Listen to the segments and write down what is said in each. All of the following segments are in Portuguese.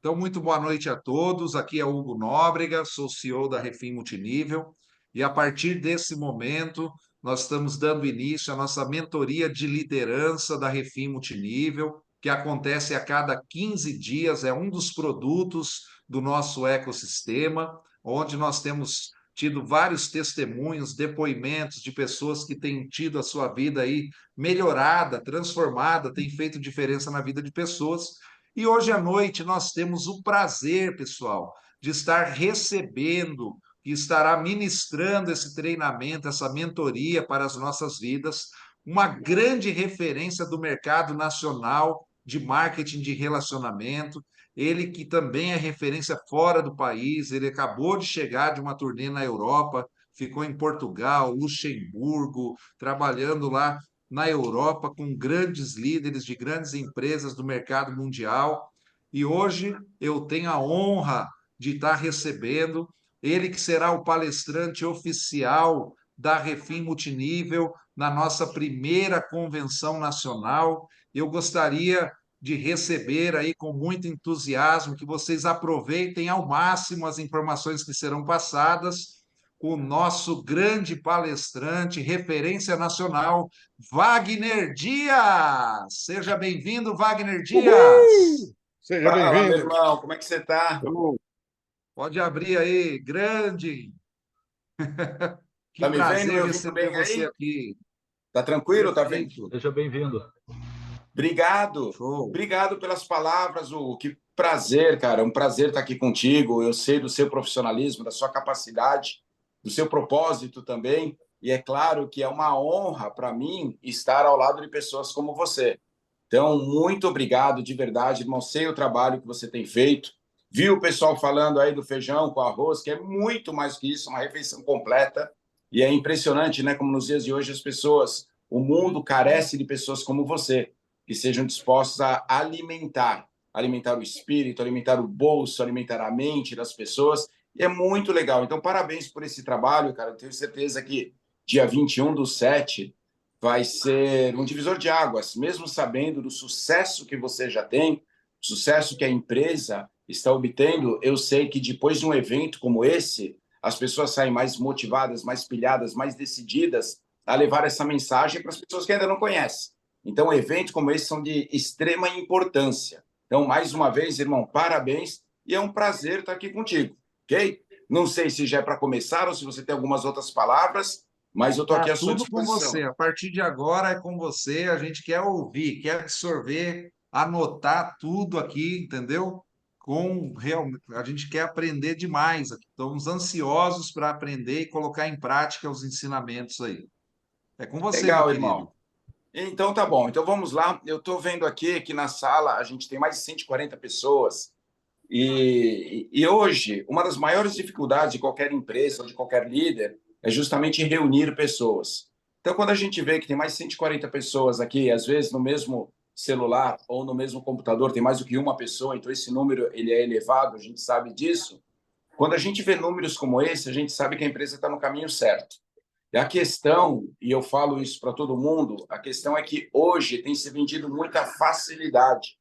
Então, muito boa noite a todos. Aqui é Hugo Nóbrega, sou CEO da Refim Multinível, e a partir desse momento, nós estamos dando início à nossa mentoria de liderança da Refim Multinível, que acontece a cada 15 dias, é um dos produtos do nosso ecossistema, onde nós temos tido vários testemunhos, depoimentos de pessoas que têm tido a sua vida aí melhorada, transformada, têm feito diferença na vida de pessoas. E hoje à noite nós temos o prazer, pessoal, de estar recebendo e estará ministrando esse treinamento, essa mentoria para as nossas vidas, uma grande referência do mercado nacional de marketing de relacionamento. Ele que também é referência fora do país, ele acabou de chegar de uma turnê na Europa, ficou em Portugal, Luxemburgo, trabalhando lá na Europa com grandes líderes de grandes empresas do mercado mundial. E hoje eu tenho a honra de estar recebendo ele, que será o palestrante oficial da Refim Multinível na nossa primeira convenção nacional. Eu gostaria de receber aí com muito entusiasmo, que vocês aproveitem ao máximo as informações que serão passadas, o nosso grande palestrante, referência nacional, Wagner Dias. Seja bem-vindo, Wagner Uhul! Dias. Seja Fala, meu bem-vindo. irmão, como é que você tá? Pode abrir aí, grande. Que Tá me vendo, me prazer ouvindo receber bem você aí? aqui. Tá tranquilo? Tá vendo? Perfeito. Seja bem-vindo. Obrigado. Show. Obrigado pelas palavras, Hugo. Que prazer, cara. É um prazer estar aqui contigo. Eu sei do seu profissionalismo, da sua capacidade, do seu propósito também. E é claro que é uma honra para mim estar ao lado de pessoas como você. Então, muito obrigado de verdade, irmão. Sei o trabalho que você tem feito. Vi o pessoal falando aí do feijão com arroz, que é muito mais que isso, uma refeição completa. E é impressionante, né? Como nos dias de hoje as pessoas, o mundo carece de pessoas como você, que sejam dispostos a alimentar o espírito, alimentar o bolso, alimentar a mente das pessoas. E é muito legal. Então, parabéns por esse trabalho, cara. Eu tenho certeza que dia 21/7 vai ser um divisor de águas, mesmo sabendo do sucesso que você já tem, sucesso que a empresa está obtendo. Eu sei que depois de um evento como esse, as pessoas saem mais motivadas, mais pilhadas, mais decididas a levar essa mensagem para as pessoas que ainda não conhecem. Então, eventos como esse são de extrema importância. Então, mais uma vez, irmão, parabéns e é um prazer estar aqui contigo, ok? Não sei se já é para começar ou se você tem algumas outras palavras, mas eu estou Tá aqui à sua tudo com você. disposição. A partir de agora é com você. A gente quer ouvir, quer absorver, anotar tudo aqui, entendeu? Com real... A gente quer aprender demais aqui. Estamos ansiosos para aprender e colocar em prática os ensinamentos aí. É com você, meu Legal, querido. irmão. Então tá bom. Então vamos lá. Eu estou vendo aqui que na sala a gente tem mais de 140 pessoas. E hoje, uma das maiores dificuldades de qualquer empresa ou de qualquer líder é justamente reunir pessoas. Então, quando a gente vê que tem mais de 140 pessoas aqui, às vezes no mesmo celular ou no mesmo computador tem mais do que uma pessoa, então esse número ele é elevado, a gente sabe disso. Quando a gente vê números como esse, a gente sabe que a empresa está no caminho certo. E a questão, e eu falo isso para todo mundo, a questão é que hoje tem se vendido muita facilidade.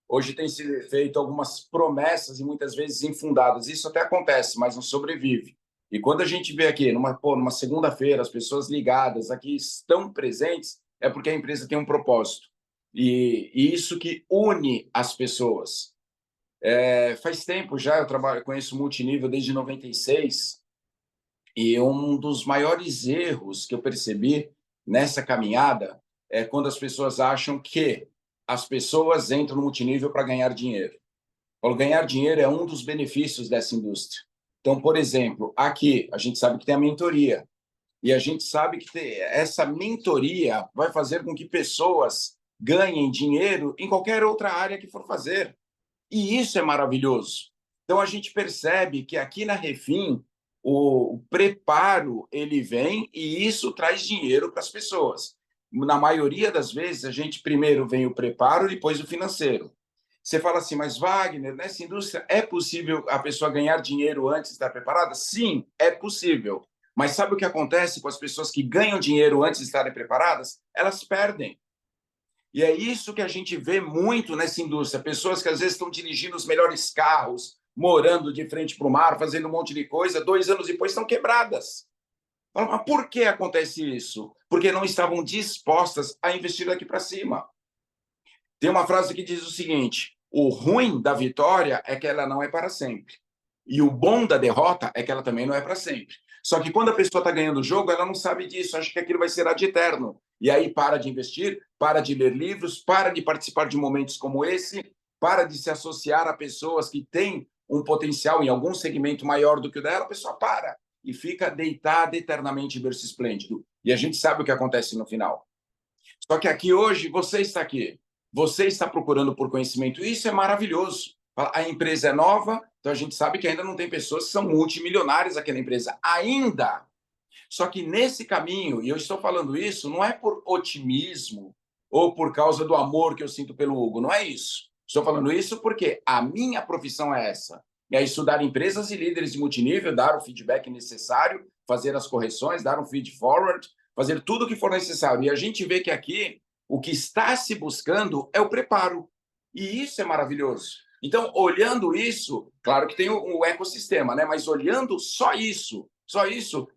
Hoje tem se feito algumas promessas e muitas vezes infundadas. Isso até acontece, mas não sobrevive. E quando a gente vê aqui, numa segunda-feira, as pessoas ligadas aqui estão presentes, é porque a empresa tem um propósito. E isso que une as pessoas. Faz tempo já, eu conheço multinível desde 96, e um dos maiores erros que eu percebi nessa caminhada é quando as pessoas acham que as pessoas entram no multinível para ganhar dinheiro. Para ganhar dinheiro é um dos benefícios dessa indústria. Então, por exemplo, aqui a gente sabe que tem a mentoria e a gente sabe que essa mentoria vai fazer com que pessoas ganhem dinheiro em qualquer outra área que for fazer. E isso é maravilhoso. Então a gente percebe que aqui na Refim o preparo ele vem e isso traz dinheiro para as pessoas. Na maioria das vezes a gente primeiro vem o preparo, depois o financeiro. Você fala assim, mas Wagner, nessa indústria é possível a pessoa ganhar dinheiro antes de estar preparada? Sim, é possível. Mas sabe o que acontece com as pessoas que ganham dinheiro antes de estarem preparadas? Elas perdem. E é isso que a gente vê muito nessa indústria. Pessoas que às vezes estão dirigindo os melhores carros, morando de frente para o mar, fazendo um monte de coisa, 2 anos depois estão quebradas. Mas por que acontece isso? Porque não estavam dispostas a investir daqui para cima. Tem uma frase que diz o seguinte: o ruim da vitória é que ela não é para sempre. E o bom da derrota é que ela também não é para sempre. Só que quando a pessoa está ganhando o jogo, ela não sabe disso, acha que aquilo vai ser ad eterno. E aí para de investir, para de ler livros, para de participar de momentos como esse, para de se associar a pessoas que têm um potencial em algum segmento maior do que o dela, a pessoa para e fica deitada eternamente em berço esplêndido. E a gente sabe o que acontece no final. Só que aqui hoje, você está aqui, você está procurando por conhecimento, e isso é maravilhoso. A empresa é nova, então a gente sabe que ainda não tem pessoas que são multimilionárias aqui na empresa, ainda. Só que nesse caminho, e eu estou falando isso, não é por otimismo ou por causa do amor que eu sinto pelo Hugo, não é isso. Estou falando isso porque a minha profissão é essa, é estudar empresas e líderes de multinível, dar o feedback necessário, fazer as correções, dar um feed forward, fazer tudo o que for necessário. E a gente vê que aqui o que está se buscando é o preparo. E isso é maravilhoso. Então, olhando isso, claro que tem o ecossistema, né? Mas olhando só isso,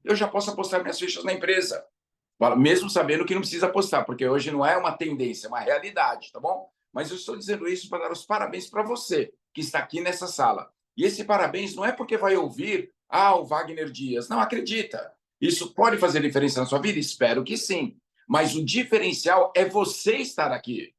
eu já posso apostar minhas fichas na empresa. Mesmo sabendo que não precisa apostar, porque hoje não é uma tendência, é uma realidade, tá bom? Mas eu estou dizendo isso para dar os parabéns para você, que está aqui nessa sala. E esse parabéns não é porque vai ouvir, o Wagner Dias. Não, acredita. Isso pode fazer diferença na sua vida? Espero que sim. Mas o diferencial é você estar aqui.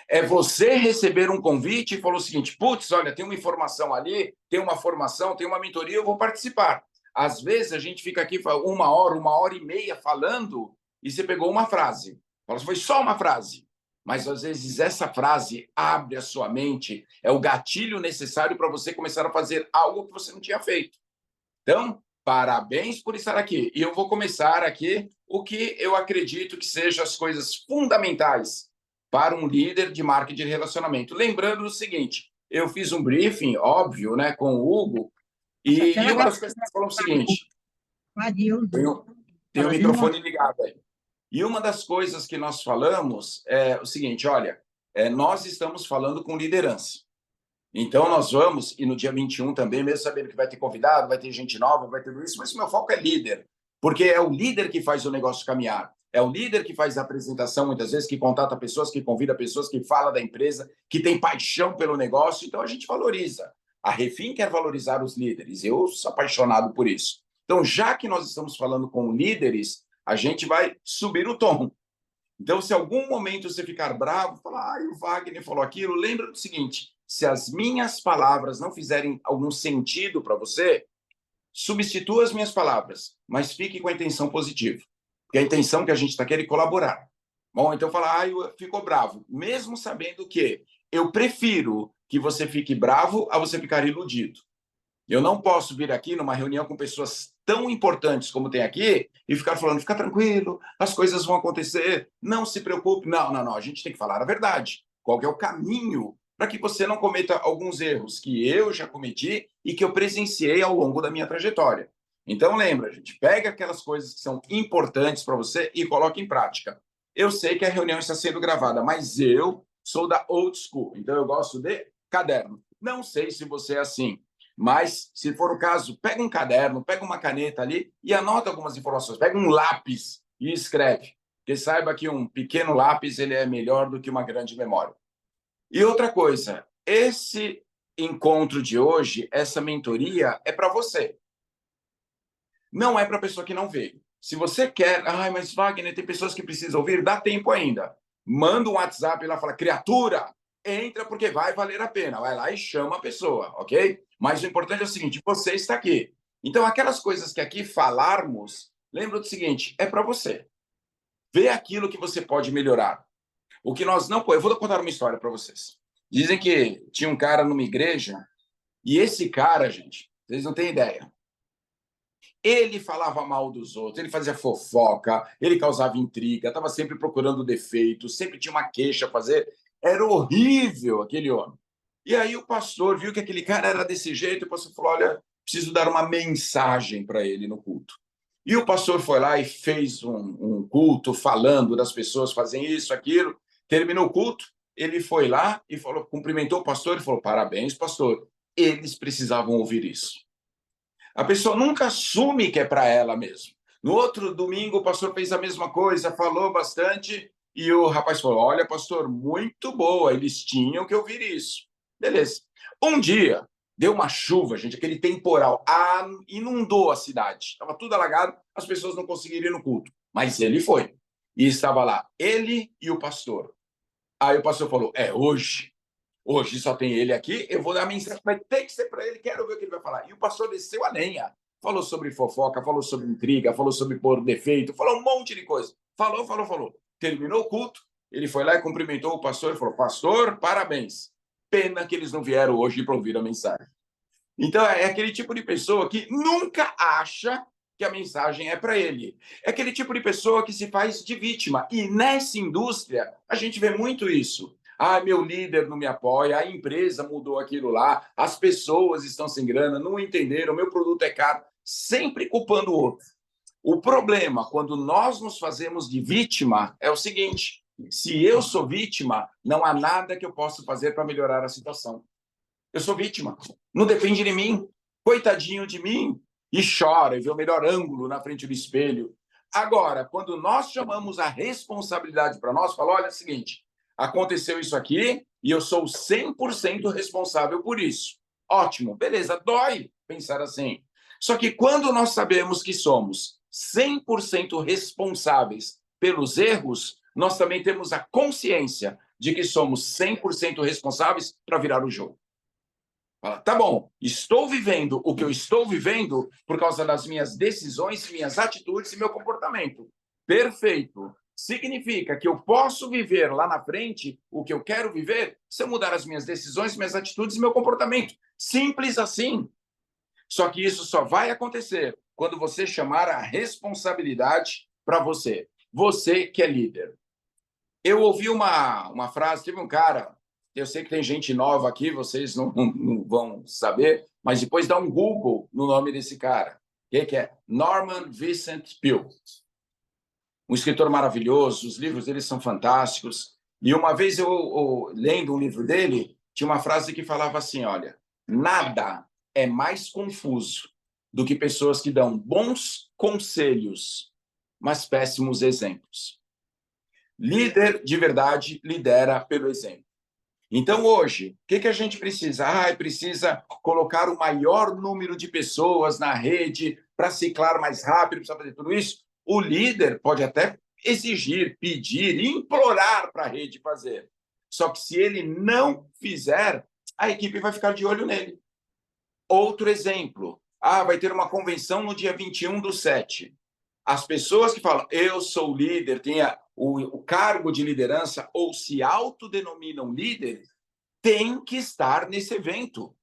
É você receber um convite e falar o seguinte: putz, olha, tem uma informação ali, tem uma formação, tem uma mentoria, eu vou participar. Às vezes a gente fica aqui 1 hora e meia falando e você pegou uma frase. Fala, foi só uma frase. Mas às vezes essa frase abre a sua mente, é o gatilho necessário para você começar a fazer algo que você não tinha feito. Então, parabéns por estar aqui. E eu vou começar aqui o que eu acredito que sejam as coisas fundamentais para um líder de marketing de relacionamento. Lembrando o seguinte, eu fiz um briefing, óbvio, né, com o Hugo, e uma das coisas que ele falou é o seguinte, tem o microfone ligado aí. E uma das coisas que nós falamos é o seguinte, olha, nós estamos falando com liderança. Então, nós vamos, e no dia 21 também, mesmo sabendo que vai ter convidado, vai ter gente nova, vai ter tudo isso, mas o meu foco é líder, porque é o líder que faz o negócio caminhar, é o líder que faz a apresentação, muitas vezes, que contata pessoas, que convida pessoas, que fala da empresa, que tem paixão pelo negócio, então a gente valoriza. A Refin quer valorizar os líderes, eu sou apaixonado por isso. Então, já que nós estamos falando com líderes, a gente vai subir o tom. Então, se algum momento você ficar bravo, falar, o Wagner falou aquilo, lembra do seguinte: se as minhas palavras não fizerem algum sentido para você, substitua as minhas palavras, mas fique com a intenção positiva. Porque a intenção que a gente está querendo é colaborar. Bom, então fala, ficou bravo. Mesmo sabendo que eu prefiro que você fique bravo a você ficar iludido. Eu não posso vir aqui numa reunião com pessoas tão importantes como tem aqui e ficar falando, fica tranquilo, as coisas vão acontecer, não se preocupe. Não. A gente tem que falar a verdade. Qual é o caminho para que você não cometa alguns erros que eu já cometi e que eu presenciei ao longo da minha trajetória. Então, lembra, gente, pega aquelas coisas que são importantes para você e coloque em prática. Eu sei que a reunião está sendo gravada, mas eu sou da old school, então eu gosto de caderno. Não sei se você é assim, mas, se for o caso, pega um caderno, pega uma caneta ali e anota algumas informações. Pega um lápis e escreve. Porque saiba que um pequeno lápis ele é melhor do que uma grande memória. E outra coisa, esse encontro de hoje, essa mentoria, é para você. Não é para a pessoa que não veio. Se você quer, mas Wagner, tem pessoas que precisam ouvir, dá tempo ainda. Manda um WhatsApp lá, fala, criatura, entra porque vai valer a pena. Vai lá e chama a pessoa, ok? Mas o importante é o seguinte, você está aqui. Então, aquelas coisas que aqui falarmos, lembra do seguinte, é para você. Vê aquilo que você pode melhorar. O que nós não... Eu vou contar uma história para vocês. Dizem que tinha um cara numa igreja, e esse cara, gente, vocês não têm ideia. Ele falava mal dos outros, ele fazia fofoca, ele causava intriga, estava sempre procurando defeitos, sempre tinha uma queixa a fazer. Era horrível aquele homem. E aí o pastor viu que aquele cara era desse jeito, e o pastor falou, olha, preciso dar uma mensagem para ele no culto. E o pastor foi lá e fez um culto falando das pessoas fazem isso, aquilo. Terminou o culto, ele foi lá e falou, cumprimentou o pastor e falou, parabéns, pastor. Eles precisavam ouvir isso. A pessoa nunca assume que é para ela mesmo. No outro domingo, o pastor fez a mesma coisa, falou bastante, e o rapaz falou, olha, pastor, muito boa, eles tinham que ouvir isso. Beleza. Um dia, deu uma chuva, gente, aquele temporal, inundou a cidade. Estava tudo alagado, as pessoas não conseguiram ir no culto. Mas ele foi. E estava lá, ele e o pastor. Aí o pastor falou, é hoje. Hoje só tem ele aqui, eu vou dar a mensagem, mas tem que ser para ele, quero ver o que ele vai falar. E o pastor desceu a lenha. Falou sobre fofoca, falou sobre intriga, falou sobre pôr defeito, falou um monte de coisa. Falou. Terminou o culto, ele foi lá e cumprimentou o pastor e falou, pastor, parabéns. Pena que eles não vieram hoje para ouvir a mensagem. Então, é aquele tipo de pessoa que nunca acha que a mensagem é para ele. É aquele tipo de pessoa que se faz de vítima. E nessa indústria, a gente vê muito isso. Ah, meu líder não me apoia, a empresa mudou aquilo lá, as pessoas estão sem grana, não entenderam, meu produto é caro, sempre culpando o outro. O problema, quando nós nos fazemos de vítima, é o seguinte: se eu sou vítima, não há nada que eu possa fazer para melhorar a situação. Eu sou vítima, não depende de mim, coitadinho de mim, e chora, e vê o melhor ângulo na frente do espelho. Agora, quando nós chamamos a responsabilidade para nós, fala, olha, é o seguinte, aconteceu isso aqui e eu sou 100% responsável por isso. Ótimo, beleza, dói pensar assim. Só que quando nós sabemos que somos 100% responsáveis pelos erros, nós também temos a consciência de que somos 100% responsáveis para virar o jogo. Fala, tá bom, estou vivendo o que eu estou vivendo por causa das minhas decisões, minhas atitudes e meu comportamento. Perfeito. Significa que eu posso viver lá na frente o que eu quero viver se eu mudar as minhas decisões, minhas atitudes e meu comportamento. Simples assim. Só que isso só vai acontecer quando você chamar a responsabilidade para você. Você que é líder. Eu ouvi uma frase, teve um cara, eu sei que tem gente nova aqui, vocês não vão saber, mas depois dá um Google no nome desse cara. Que é Norman Vincent Peale. Um escritor maravilhoso, os livros dele são fantásticos. E uma vez eu lendo um livro dele, tinha uma frase que falava assim, olha, nada é mais confuso do que pessoas que dão bons conselhos, mas péssimos exemplos. Líder de verdade lidera pelo exemplo. Então, hoje, o que a gente precisa? Precisa colocar o maior número de pessoas na rede para ciclar mais rápido, precisa fazer tudo isso. O líder pode até exigir, pedir, implorar para a rede fazer. Só que se ele não fizer, a equipe vai ficar de olho nele. Outro exemplo. Vai ter uma convenção no dia 21/7. As pessoas que falam, eu sou líder, tenha o cargo de liderança ou se autodenominam líderes, tem que estar nesse evento.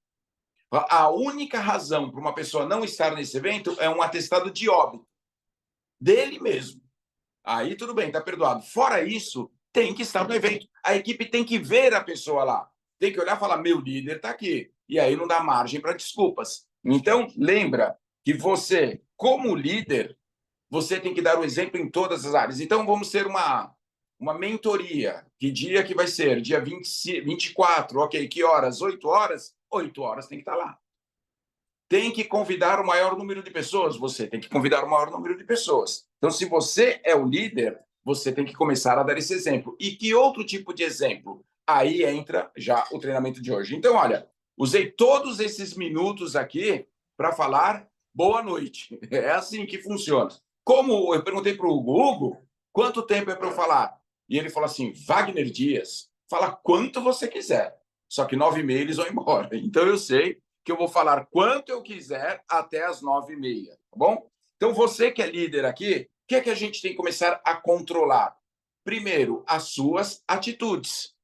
A única razão para uma pessoa não estar nesse evento é um atestado de óbito dele mesmo. Aí tudo bem, está perdoado. Fora isso, tem que estar no evento. A equipe tem que ver a pessoa lá. Tem que olhar e falar, meu líder está aqui. E aí não dá margem para desculpas. Então, lembra que você, como líder, você tem que dar o exemplo em todas as áreas. Então, vamos ter uma mentoria. Que dia que vai ser? Dia 24, ok. Que horas? 8 horas? 8 horas tem que estar lá. Tem que convidar o maior número de pessoas. Você tem que convidar o maior número de pessoas. Então, se você é o líder, você tem que começar a dar esse exemplo. E que outro tipo de exemplo? Aí entra já o treinamento de hoje. Então, olha, usei todos esses minutos aqui para falar boa noite. É assim que funciona. Como eu perguntei para o Hugo, quanto tempo é para eu falar? E ele falou assim, Wagner Dias, fala quanto você quiser. Só que 9h30 eles vão embora. Então eu sei que eu vou falar quanto eu quiser até as 9h30, tá bom? Então você que é líder aqui, o que é que a gente tem que começar a controlar? Primeiro, as suas atitudes.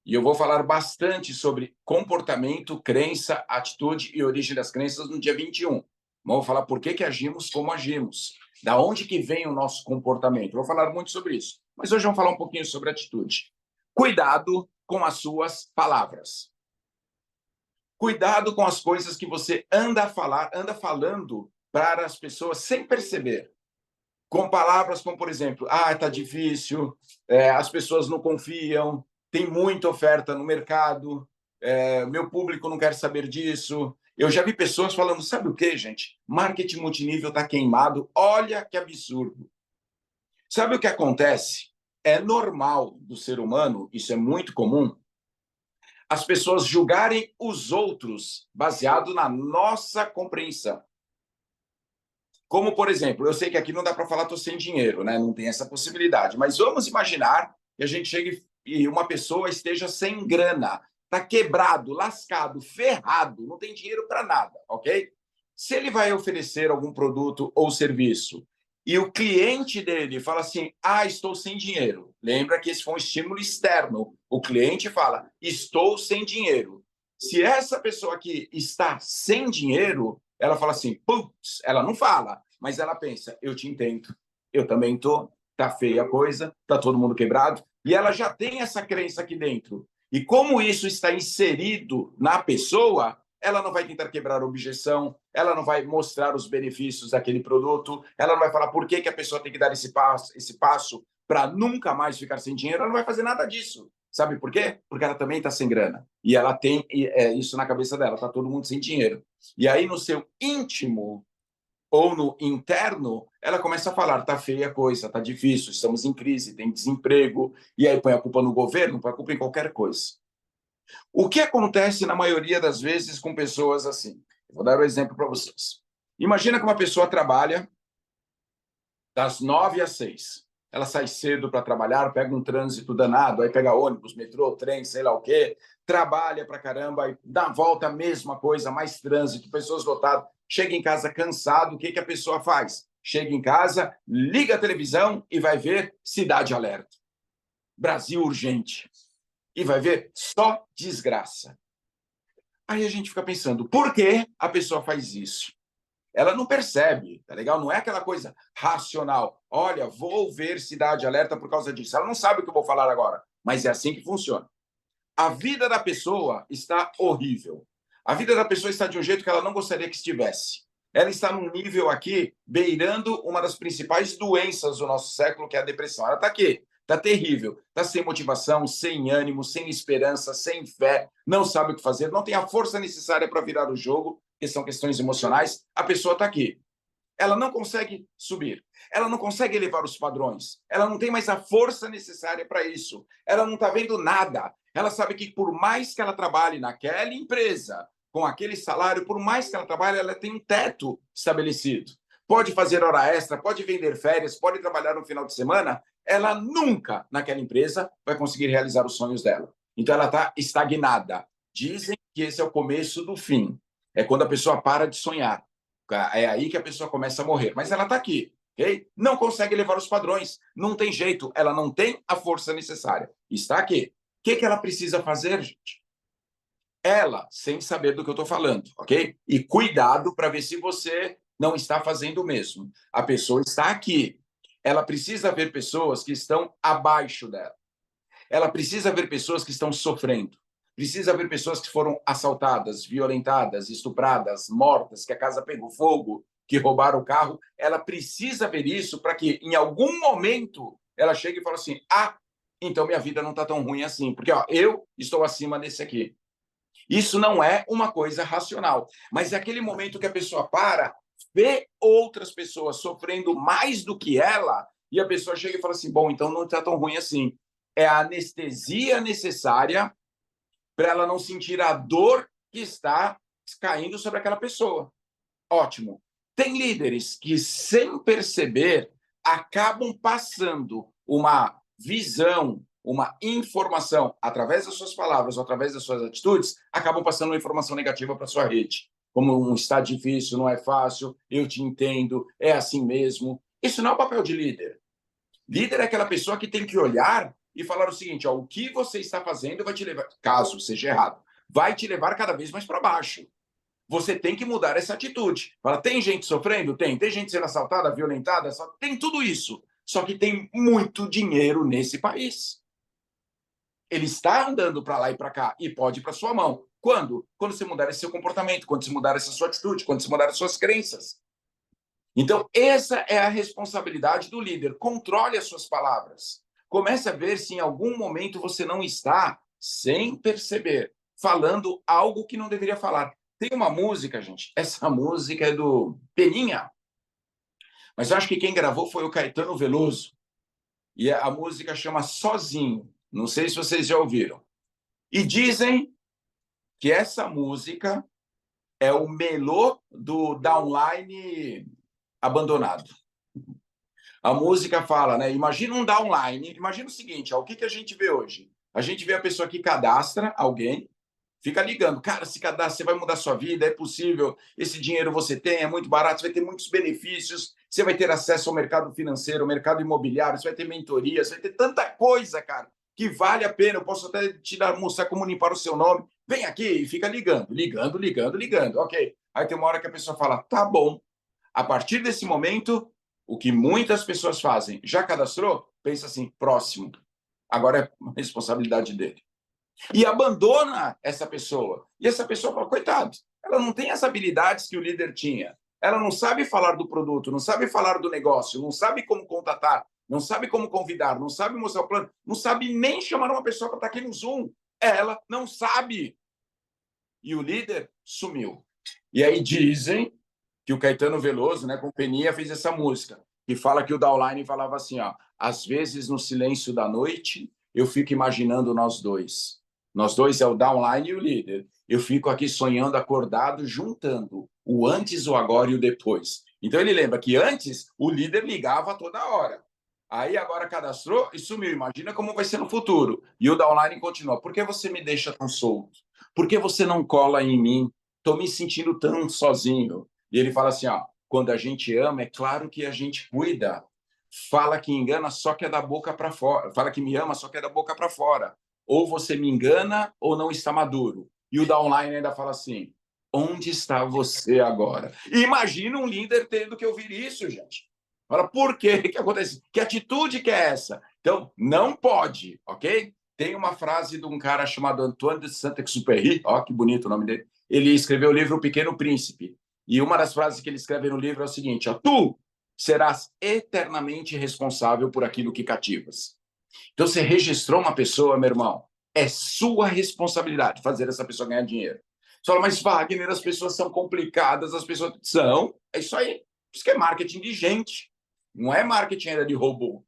E eu vou falar bastante sobre comportamento, crença, atitude e origem das crenças no dia 21. Vou falar por que agimos como agimos. Da onde que vem o nosso comportamento? Vou falar muito sobre isso. Mas hoje vamos falar um pouquinho sobre atitude. Cuidado com as suas palavras. Cuidado com as coisas que você anda falando para as pessoas sem perceber. com palavras como, por exemplo, tá difícil, as pessoas não confiam, tem muita oferta no mercado, meu público não quer saber disso. Eu já vi pessoas falando, sabe o que, gente? Marketing multinível está queimado, olha que absurdo. Sabe o que acontece? É normal do ser humano, isso é muito comum, as pessoas julgarem os outros baseado na nossa compreensão. Como, por exemplo, eu sei que aqui não dá para falar estou sem dinheiro, né? Não tem essa possibilidade, mas vamos imaginar que a gente chegue e uma pessoa esteja sem grana, está quebrado, lascado, ferrado, não tem dinheiro para nada, ok? Se ele vai oferecer algum produto ou serviço e o cliente dele fala assim, estou sem dinheiro, lembra que esse foi um estímulo externo. O cliente fala, estou sem dinheiro. Se essa pessoa aqui está sem dinheiro, ela fala assim, putz, ela não fala, mas ela pensa, eu te entendo, eu também estou, tá feia a coisa, tá todo mundo quebrado, e ela já tem essa crença aqui dentro. E como isso está inserido na pessoa, ela não vai tentar quebrar a objeção, ela não vai mostrar os benefícios daquele produto, ela não vai falar por que a pessoa tem que dar esse passo para nunca mais ficar sem dinheiro, ela não vai fazer nada disso. Sabe por quê? Porque ela também está sem grana. E ela tem isso na cabeça dela, está todo mundo sem dinheiro. E aí, no seu íntimo ou no interno, ela começa a falar, tá feia a coisa, tá difícil, estamos em crise, tem desemprego, e aí põe a culpa no governo, põe a culpa em qualquer coisa. O que acontece na maioria das vezes com pessoas assim? Eu vou dar um exemplo para vocês. Imagina que uma pessoa trabalha das 9 às 6. Ela sai cedo para trabalhar, pega um trânsito danado, aí pega ônibus, metrô, trem, sei lá o quê, trabalha para caramba, aí dá a volta, a mesma coisa, mais trânsito, pessoas lotadas, chega em casa cansado, o que, que a pessoa faz? Chega em casa, liga a televisão e vai ver Cidade Alerta. Brasil Urgente. E vai ver só desgraça. Aí a gente fica pensando, por que a pessoa faz isso? Ela não percebe, tá legal? Não é aquela coisa racional. Olha, vou ver Cidade Alerta por causa disso. Ela não sabe o que eu vou falar agora, mas é assim que funciona. A vida da pessoa está horrível. A vida da pessoa está de um jeito que ela não gostaria que estivesse. Ela está num nível aqui, beirando uma das principais doenças do nosso século, que é a depressão. Ela está aqui, está terrível, está sem motivação, sem ânimo, sem esperança, sem fé, não sabe o que fazer, não tem a força necessária para virar o jogo, que são questões emocionais. A pessoa está aqui. Ela não consegue subir, ela não consegue elevar os padrões, ela não tem mais a força necessária para isso, ela não está vendo nada. Ela sabe que por mais que ela trabalhe naquela empresa, com aquele salário, por mais que ela trabalhe, ela tem um teto estabelecido. Pode fazer hora extra, pode vender férias, pode trabalhar no final de semana, ela nunca naquela empresa vai conseguir realizar os sonhos dela. Então ela está estagnada. Dizem que esse é o começo do fim. É quando a pessoa para de sonhar. É aí que a pessoa começa a morrer. Mas ela está aqui, ok? Não consegue levar os padrões. Não tem jeito. Ela não tem a força necessária. Está aqui. O que ela precisa fazer, gente? Ela, sem saber do que eu estou falando, ok? E cuidado para ver se você não está fazendo o mesmo. A pessoa está aqui. Ela precisa ver pessoas que estão abaixo dela. Ela precisa ver pessoas que estão sofrendo. Precisa ver pessoas que foram assaltadas, violentadas, estupradas, mortas, que a casa pegou fogo, que roubaram o carro. Ela precisa ver isso para que, em algum momento, ela chegue e fale assim: então minha vida não está tão ruim assim, porque eu estou acima desse aqui. Isso não é uma coisa racional, mas é aquele momento que a pessoa para, vê outras pessoas sofrendo mais do que ela, e a pessoa chega e fala assim: bom, então não está tão ruim assim. É a anestesia necessária para ela não sentir a dor que está caindo sobre aquela pessoa. Ótimo. Tem líderes que, sem perceber, acabam passando uma visão, uma informação, através das suas palavras ou através das suas atitudes, acabam passando uma informação negativa para a sua rede. Como um está difícil, não é fácil, eu te entendo, é assim mesmo. Isso não é o papel de líder. Líder é aquela pessoa que tem que olhar e falar o seguinte: o que você está fazendo vai te levar, caso seja errado, vai te levar cada vez mais para baixo. Você tem que mudar essa atitude. Fala, tem gente sofrendo? Tem. Tem gente sendo assaltada, violentada? Tem tudo isso. Só que tem muito dinheiro nesse país. Ele está andando para lá e para cá e pode ir para sua mão. Quando? Quando você mudar esse seu comportamento, quando você mudar essa sua atitude, quando você mudar as suas crenças. Então, essa é a responsabilidade do líder. Controle as suas palavras. Comece a ver se em algum momento você não está, sem perceber, falando algo que não deveria falar. Tem uma música, gente, essa música é do Peninha, mas eu acho que quem gravou foi o Caetano Veloso. E a música chama Sozinho. Não sei se vocês já ouviram. E dizem que essa música é o melô do downline abandonado. A música fala, né? Imagina um downline. Imagina o seguinte, ó, o que, que a gente vê hoje? A gente vê a pessoa que cadastra alguém, fica ligando. Cara, se cadastra, você vai mudar sua vida, é possível. Esse dinheiro você tem, é muito barato, você vai ter muitos benefícios, você vai ter acesso ao mercado financeiro, ao mercado imobiliário, você vai ter mentoria, você vai ter tanta coisa, cara, que vale a pena. Eu posso até te dar, mostrar como limpar o seu nome. Vem aqui e fica ligando, ligando, ligando, ligando. Ok. Aí tem uma hora que a pessoa fala, tá bom. A partir desse momento, o que muitas pessoas fazem, já cadastrou? Pensa assim, próximo. Agora é responsabilidade dele. E abandona essa pessoa. E essa pessoa fala, coitado, ela não tem as habilidades que o líder tinha. Ela não sabe falar do produto, não sabe falar do negócio, não sabe como contatar, não sabe como convidar, não sabe mostrar o plano, não sabe nem chamar uma pessoa para estar aqui no Zoom. Ela não sabe. E o líder sumiu. E aí dizem que o Caetano Veloso, né, com Peninha, fez essa música, que fala que o downline falava assim, ó, às vezes no silêncio da noite eu fico imaginando nós dois. Nós dois é o downline e o líder. Eu fico aqui sonhando acordado, juntando o antes, o agora e o depois. Então ele lembra que antes o líder ligava toda hora. Aí agora cadastrou e sumiu. Imagina como vai ser no futuro. E o downline continua. Por que você me deixa tão solto? Por que você não cola em mim? Estou me sentindo tão sozinho. E ele fala assim, ó, quando a gente ama, é claro que a gente cuida. Fala que engana, só que é da boca para fora. Fala que me ama, só que é da boca para fora. Ou você me engana ou não está maduro. E o downline ainda fala assim, onde está você agora? E imagina um líder tendo que ouvir isso, gente. Fala, por quê? O que acontece? Que atitude que é essa? Então, não pode, ok? Tem uma frase de um cara chamado Antoine de Saint-Exupéry, ó, que bonito o nome dele. Ele escreveu o livro O Pequeno Príncipe. E uma das frases que ele escreve no livro é o seguinte, ó, tu serás eternamente responsável por aquilo que cativas. Então, você registrou uma pessoa, meu irmão, é sua responsabilidade fazer essa pessoa ganhar dinheiro. Você fala, mas Wagner, as pessoas são complicadas, as pessoas são, é isso aí. Isso que é marketing de gente, não é marketing ainda de robô.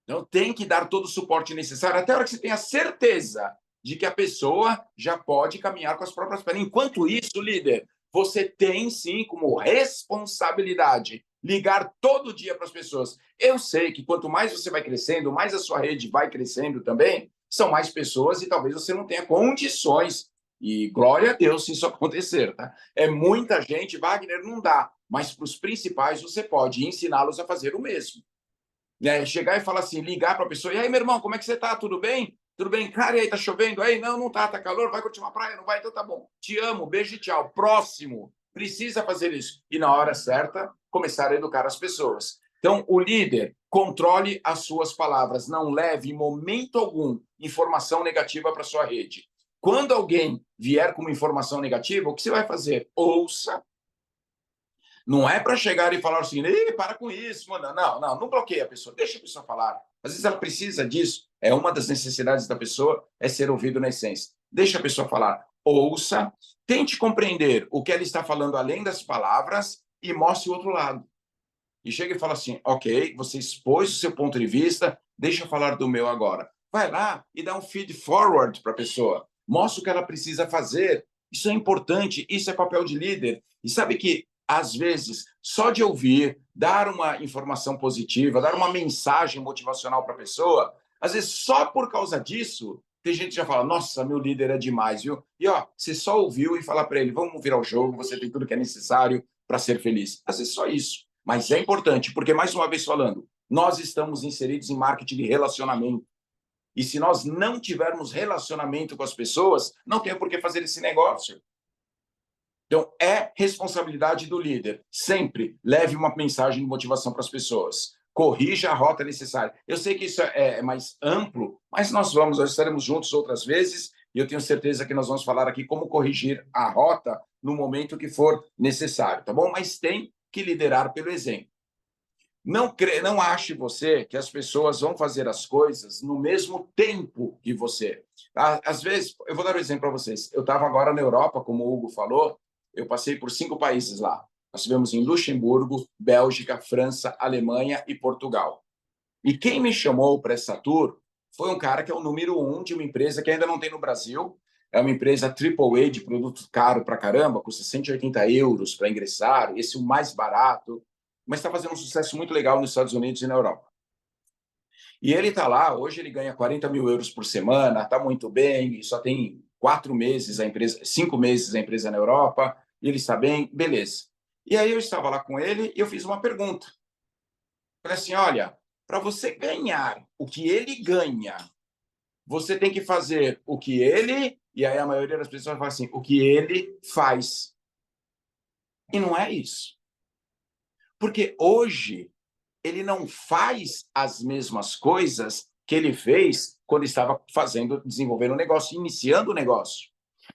Então, tem que dar todo o suporte necessário, até a hora que você tenha certeza de que a pessoa já pode caminhar com as próprias pernas. Enquanto isso, líder, você tem sim como responsabilidade ligar todo dia para as pessoas. Eu sei que quanto mais você vai crescendo, mais a sua rede vai crescendo também, são mais pessoas e talvez você não tenha condições. E glória a Deus se isso acontecer, tá? É muita gente, Wagner, não dá, mas para os principais você pode ensiná-los a fazer o mesmo. Né? Chegar e falar assim, ligar para a pessoa, e aí, meu irmão, como é que você tá? Tudo bem? Tudo bem? Cara, e aí, tá chovendo? Aí, não, não tá, tá calor, vai curtir uma praia? Não vai? Então tá bom. Te amo, beijo e tchau. Próximo. Precisa fazer isso. E na hora certa, começar a educar as pessoas. Então, o líder, controle as suas palavras. Não leve, em momento algum, informação negativa para sua rede. Quando alguém vier com uma informação negativa, o que você vai fazer? Ouça. Não é para chegar e falar assim, para com isso, mano. Não, não, não bloqueia a pessoa, deixa a pessoa falar. Às vezes ela precisa disso. É uma das necessidades da pessoa, é ser ouvido na essência. Deixa a pessoa falar. Ouça, tente compreender o que ela está falando além das palavras e mostre o outro lado. E chega e fala assim, ok, você expôs o seu ponto de vista, deixa eu falar do meu agora. Vai lá e dá um feed forward para a pessoa. Mostra o que ela precisa fazer. Isso é importante, isso é papel de líder. E sabe que, às vezes, só de ouvir, dar uma informação positiva, dar uma mensagem motivacional para a pessoa, às vezes só por causa disso, tem gente que já fala, nossa, meu líder é demais, viu? E ó, você só ouviu e fala para ele, vamos virar o jogo, você tem tudo que é necessário para ser feliz. Às vezes só isso. Mas é importante, porque, mais uma vez falando, nós estamos inseridos em marketing de relacionamento. E se nós não tivermos relacionamento com as pessoas, não tem por que fazer esse negócio. Então, é responsabilidade do líder. Sempre leve uma mensagem de motivação para as pessoas. Corrija a rota necessária. Eu sei que isso é mais amplo, mas nós estaremos juntos outras vezes e eu tenho certeza que nós vamos falar aqui como corrigir a rota no momento que for necessário, tá bom? Mas tem que liderar pelo exemplo. Não ache você que as pessoas vão fazer as coisas no mesmo tempo que você. Às vezes, eu vou dar um exemplo para vocês. Eu estava agora na Europa, como o Hugo falou, eu passei por 5 países lá. Nós estivemos em Luxemburgo, Bélgica, França, Alemanha e Portugal. E quem me chamou para essa tour foi um cara que é o número 1 de uma empresa que ainda não tem no Brasil. É uma empresa AAA de produto caro para caramba, custa 180 euros para ingressar, esse é o mais barato, mas está fazendo um sucesso muito legal nos Estados Unidos e na Europa. E ele está lá, hoje ele ganha 40 mil euros por semana, está muito bem, só tem 4 meses a empresa, 5 meses a empresa na Europa, e ele está bem, beleza. E aí eu estava lá com ele e eu fiz uma pergunta. Falei assim, olha, para você ganhar o que ele ganha, você tem que fazer o que ele, e aí a maioria das pessoas fala assim, o que ele faz. E não é isso. Porque hoje ele não faz as mesmas coisas que ele fez quando estava desenvolvendo o negócio, iniciando o negócio.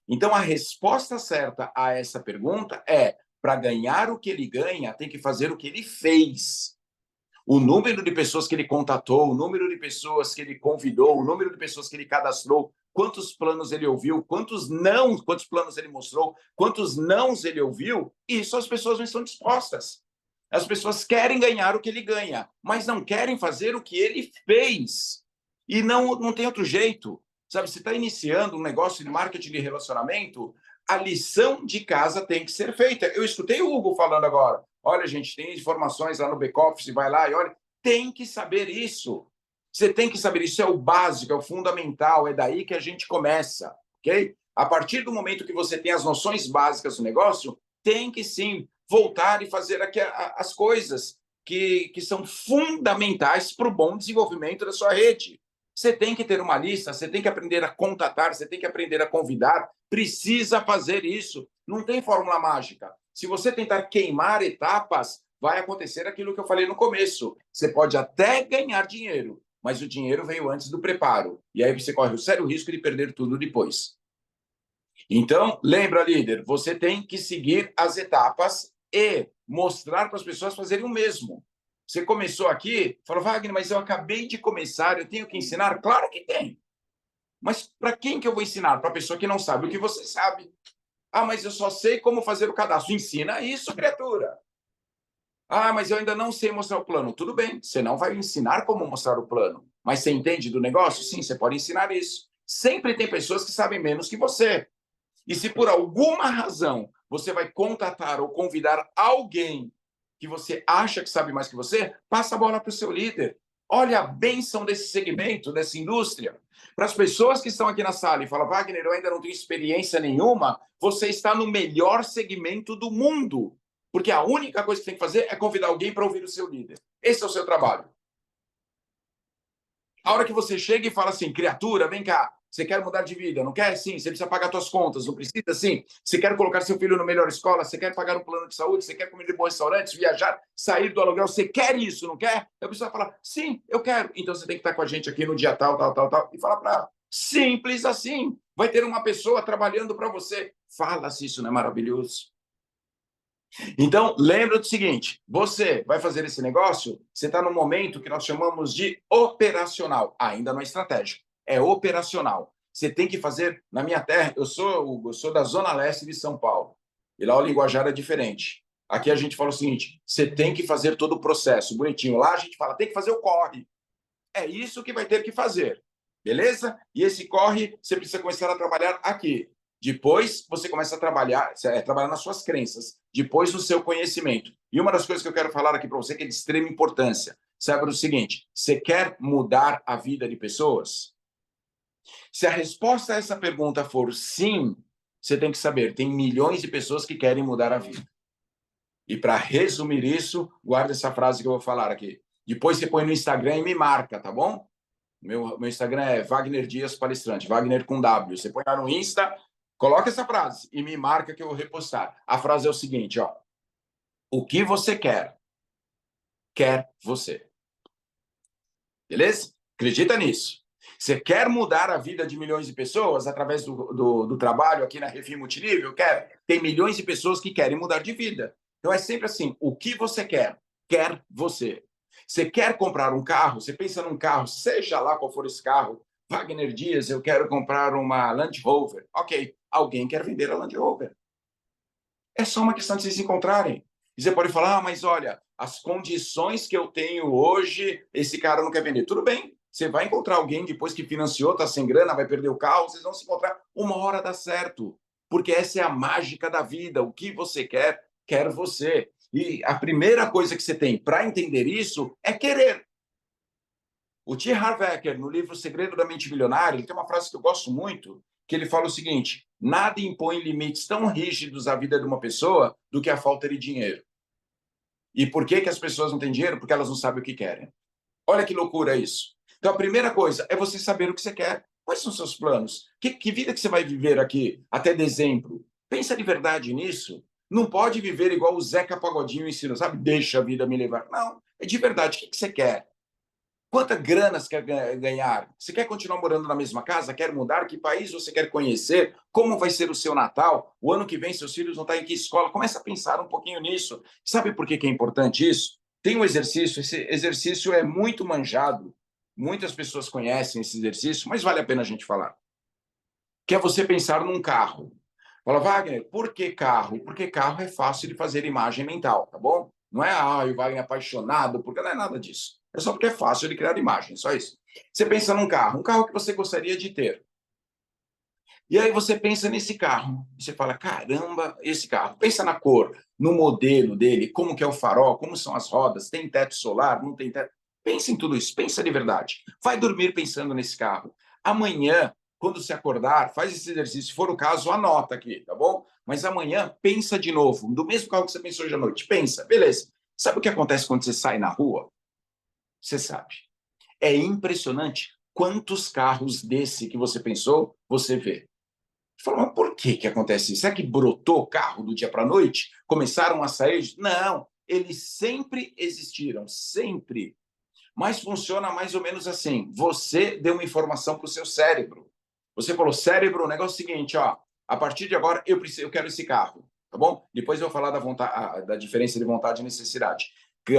Então, a resposta certa a essa pergunta é: para ganhar o que ele ganha, tem que fazer o que ele fez. O número de pessoas que ele contatou, o número de pessoas que ele convidou, o número de pessoas que ele cadastrou, quantos planos ele ouviu, quantos planos ele mostrou, quantos nãos ele ouviu, isso as pessoas não estão dispostas. As pessoas querem ganhar o que ele ganha, mas não querem fazer o que ele fez. E não tem outro jeito. Sabe, você está iniciando um negócio de marketing de relacionamento, a lição de casa tem que ser feita. Eu escutei o Hugo falando agora. Olha, gente, tem informações lá no back-office, vai lá e olha. Tem que saber isso. Você tem que saber isso, é o básico, é o fundamental, é daí que a gente começa, ok? A partir do momento que você tem as noções básicas do negócio, tem que sim voltar e fazer aqui as coisas que são fundamentais para o bom desenvolvimento da sua rede. Você tem que ter uma lista, você tem que aprender a contatar, você tem que aprender a convidar, precisa fazer isso. Não tem fórmula mágica. Se você tentar queimar etapas, vai acontecer aquilo que eu falei no começo. Você pode até ganhar dinheiro, mas o dinheiro veio antes do preparo. E aí você corre o sério risco de perder tudo depois. Então, lembra, líder, você tem que seguir as etapas e mostrar para as pessoas fazerem o mesmo. Você começou aqui, falou, Wagner, mas eu acabei de começar, eu tenho que ensinar? Claro que tem. Mas para quem que eu vou ensinar? Para a pessoa que não sabe o que você sabe. Ah, mas eu só sei como fazer o cadastro. Ensina isso, criatura. Ah, mas eu ainda não sei mostrar o plano. Tudo bem, você não vai ensinar como mostrar o plano. Mas você entende do negócio? Sim, você pode ensinar isso. Sempre tem pessoas que sabem menos que você. E se por alguma razão você vai contatar ou convidar alguém que você acha que sabe mais que você, passa a bola para o seu líder. Olha a bênção desse segmento, dessa indústria. Para as pessoas que estão aqui na sala e falam, Wagner, eu ainda não tenho experiência nenhuma, você está no melhor segmento do mundo. Porque a única coisa que tem que fazer é convidar alguém para ouvir o seu líder. Esse é o seu trabalho. A hora que você chega e fala assim, criatura, vem cá, você quer mudar de vida, não quer? Sim. Você precisa pagar suas contas, não precisa? Sim. Você quer colocar seu filho na melhor escola? Você quer pagar um plano de saúde? Você quer comer de bons restaurantes, viajar, sair do aluguel? Você quer isso, não quer? A pessoa fala, sim, eu quero. Então você tem que estar com a gente aqui no dia tal, tal, tal, tal. E falar para ela, simples assim. Vai ter uma pessoa trabalhando para você. Fala se isso não é maravilhoso. Então, lembra do seguinte, você vai fazer esse negócio, você está no momento que nós chamamos de operacional, ainda não é estratégico, é operacional. Você tem que fazer, na minha terra, eu sou da Zona Leste de São Paulo, e lá o linguajar é diferente. Aqui a gente fala o seguinte, você tem que fazer todo o processo, bonitinho. Lá a gente fala, tem que fazer o corre. É isso que vai ter que fazer, beleza? E esse corre, você precisa começar a trabalhar aqui. Depois, você começa a trabalhar nas suas crenças. Depois, no seu conhecimento. E uma das coisas que eu quero falar aqui para você que é de extrema importância. Saiba o seguinte, você quer mudar a vida de pessoas? Se a resposta a essa pergunta for sim, você tem que saber, tem milhões de pessoas que querem mudar a vida. E para resumir isso, guarda essa frase que eu vou falar aqui. Depois você põe no Instagram e me marca, tá bom? Meu Instagram é Wagner Dias Palestrante, Wagner com W. Você põe lá no Insta, coloca essa frase e me marca que eu vou repostar. A frase é o seguinte, ó. O que você quer, quer você. Beleza? Acredita nisso. Você quer mudar a vida de milhões de pessoas através do trabalho aqui na Refim Multinível? Quer. Tem milhões de pessoas que querem mudar de vida. Então é sempre assim, o que você quer, quer você. Você quer comprar um carro, você pensa num carro, seja lá qual for esse carro, Wagner Dias, eu quero comprar uma Land Rover. Ok, alguém quer vender a Land Rover. É só uma questão de vocês se encontrarem. E você pode falar, mas olha, as condições que eu tenho hoje, esse cara não quer vender. Tudo bem, você vai encontrar alguém depois que financiou, está sem grana, vai perder o carro, vocês vão se encontrar, uma hora dá certo. Porque essa é a mágica da vida. O que você quer, quer você. E a primeira coisa que você tem para entender isso é querer. O T. Harv Eker, no livro O Segredo da Mente Milionária, ele tem uma frase que eu gosto muito, que ele fala o seguinte: nada impõe limites tão rígidos à vida de uma pessoa do que a falta de dinheiro. E por que as pessoas não têm dinheiro? Porque elas não sabem o que querem. Olha que loucura isso. Então, a primeira coisa é você saber o que você quer. Quais são os seus planos? Que vida que você vai viver aqui até dezembro? Pensa de verdade nisso. Não pode viver igual o Zeca Pagodinho ensina, sabe? Deixa a vida me levar. Não, é de verdade. O que você quer? Quanta grana você quer ganhar? Você quer continuar morando na mesma casa? Quer mudar? Que país você quer conhecer? Como vai ser o seu Natal? O ano que vem seus filhos vão estar em que escola? Começa a pensar um pouquinho nisso. Sabe por que é importante isso? Tem um exercício, esse exercício é muito manjado. Muitas pessoas conhecem esse exercício, mas vale a pena a gente falar. Que é você pensar num carro. Fala, Wagner, por que carro? Porque carro é fácil de fazer imagem mental, tá bom? Não é, o Wagner é apaixonado, porque não é nada disso. É só porque é fácil de criar imagem, só isso. Você pensa num carro, um carro que você gostaria de ter. E aí você pensa nesse carro. Você fala, caramba, esse carro. Pensa na cor, no modelo dele, como que é o farol, como são as rodas, tem teto solar, não tem teto. Pensa em tudo isso, pensa de verdade. Vai dormir pensando nesse carro. Amanhã, quando se acordar, faz esse exercício. Se for o caso, anota aqui, tá bom? Mas amanhã, pensa de novo, do mesmo carro que você pensou hoje à noite. Pensa, beleza. Sabe o que acontece quando você sai na rua? Você sabe. É impressionante quantos carros desse que você pensou, você vê. Você fala, mas por que acontece isso? Será que brotou carro do dia para a noite? Começaram a sair? Não, eles sempre existiram, sempre. Mas funciona mais ou menos assim. Você deu uma informação para o seu cérebro. Você falou, cérebro, o negócio é o seguinte, ó, a partir de agora eu quero esse carro, tá bom? Depois eu vou falar da diferença de vontade e necessidade.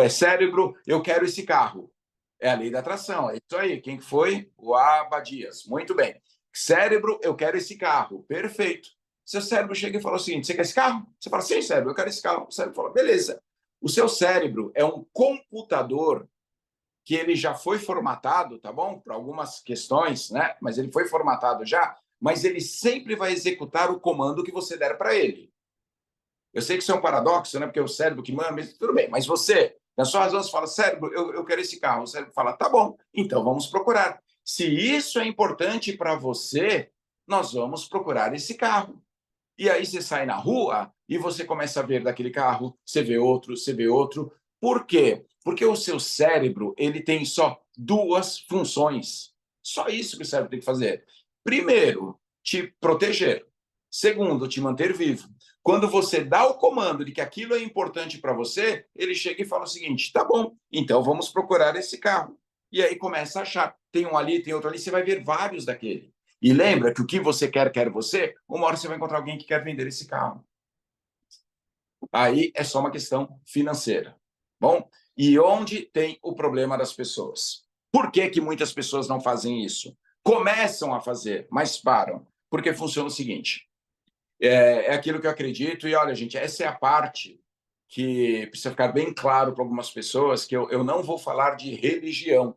Cérebro, eu quero esse carro. É a lei da atração, é isso aí. Quem foi? O Abadias. Muito bem. Cérebro, eu quero esse carro. Perfeito. Seu cérebro chega e fala o seguinte: você quer esse carro? Você fala, sim, cérebro, eu quero esse carro. O cérebro fala, beleza. O seu cérebro é um computador que ele já foi formatado, tá bom? Para algumas questões, né? Mas ele foi formatado já, mas ele sempre vai executar o comando que você der para ele. Eu sei que isso é um paradoxo, né? Porque é o cérebro que manda, mas tudo bem. Mas você, na sua razão, você fala, cérebro, eu quero esse carro. O cérebro fala, tá bom, então vamos procurar. Se isso é importante para você, nós vamos procurar esse carro. E aí você sai na rua e você começa a ver daquele carro, você vê outro, você vê outro. Por quê? Porque o seu cérebro, ele tem só duas funções. Só isso que o cérebro tem que fazer. Primeiro, te proteger. Segundo, te manter vivo. Quando você dá o comando de que aquilo é importante para você, ele chega e fala o seguinte: tá bom, então vamos procurar esse carro. E aí começa a achar. Tem um ali, tem outro ali, você vai ver vários daquele. E lembra que o que você quer, quer você, uma hora você vai encontrar alguém que quer vender esse carro. Aí é só uma questão financeira. Bom, e onde tem o problema das pessoas? Por que muitas pessoas não fazem isso? Começam a fazer, mas param. Porque funciona o seguinte: é aquilo que eu acredito, e olha, gente, essa é a parte que precisa ficar bem claro para algumas pessoas, que eu não vou falar de religião,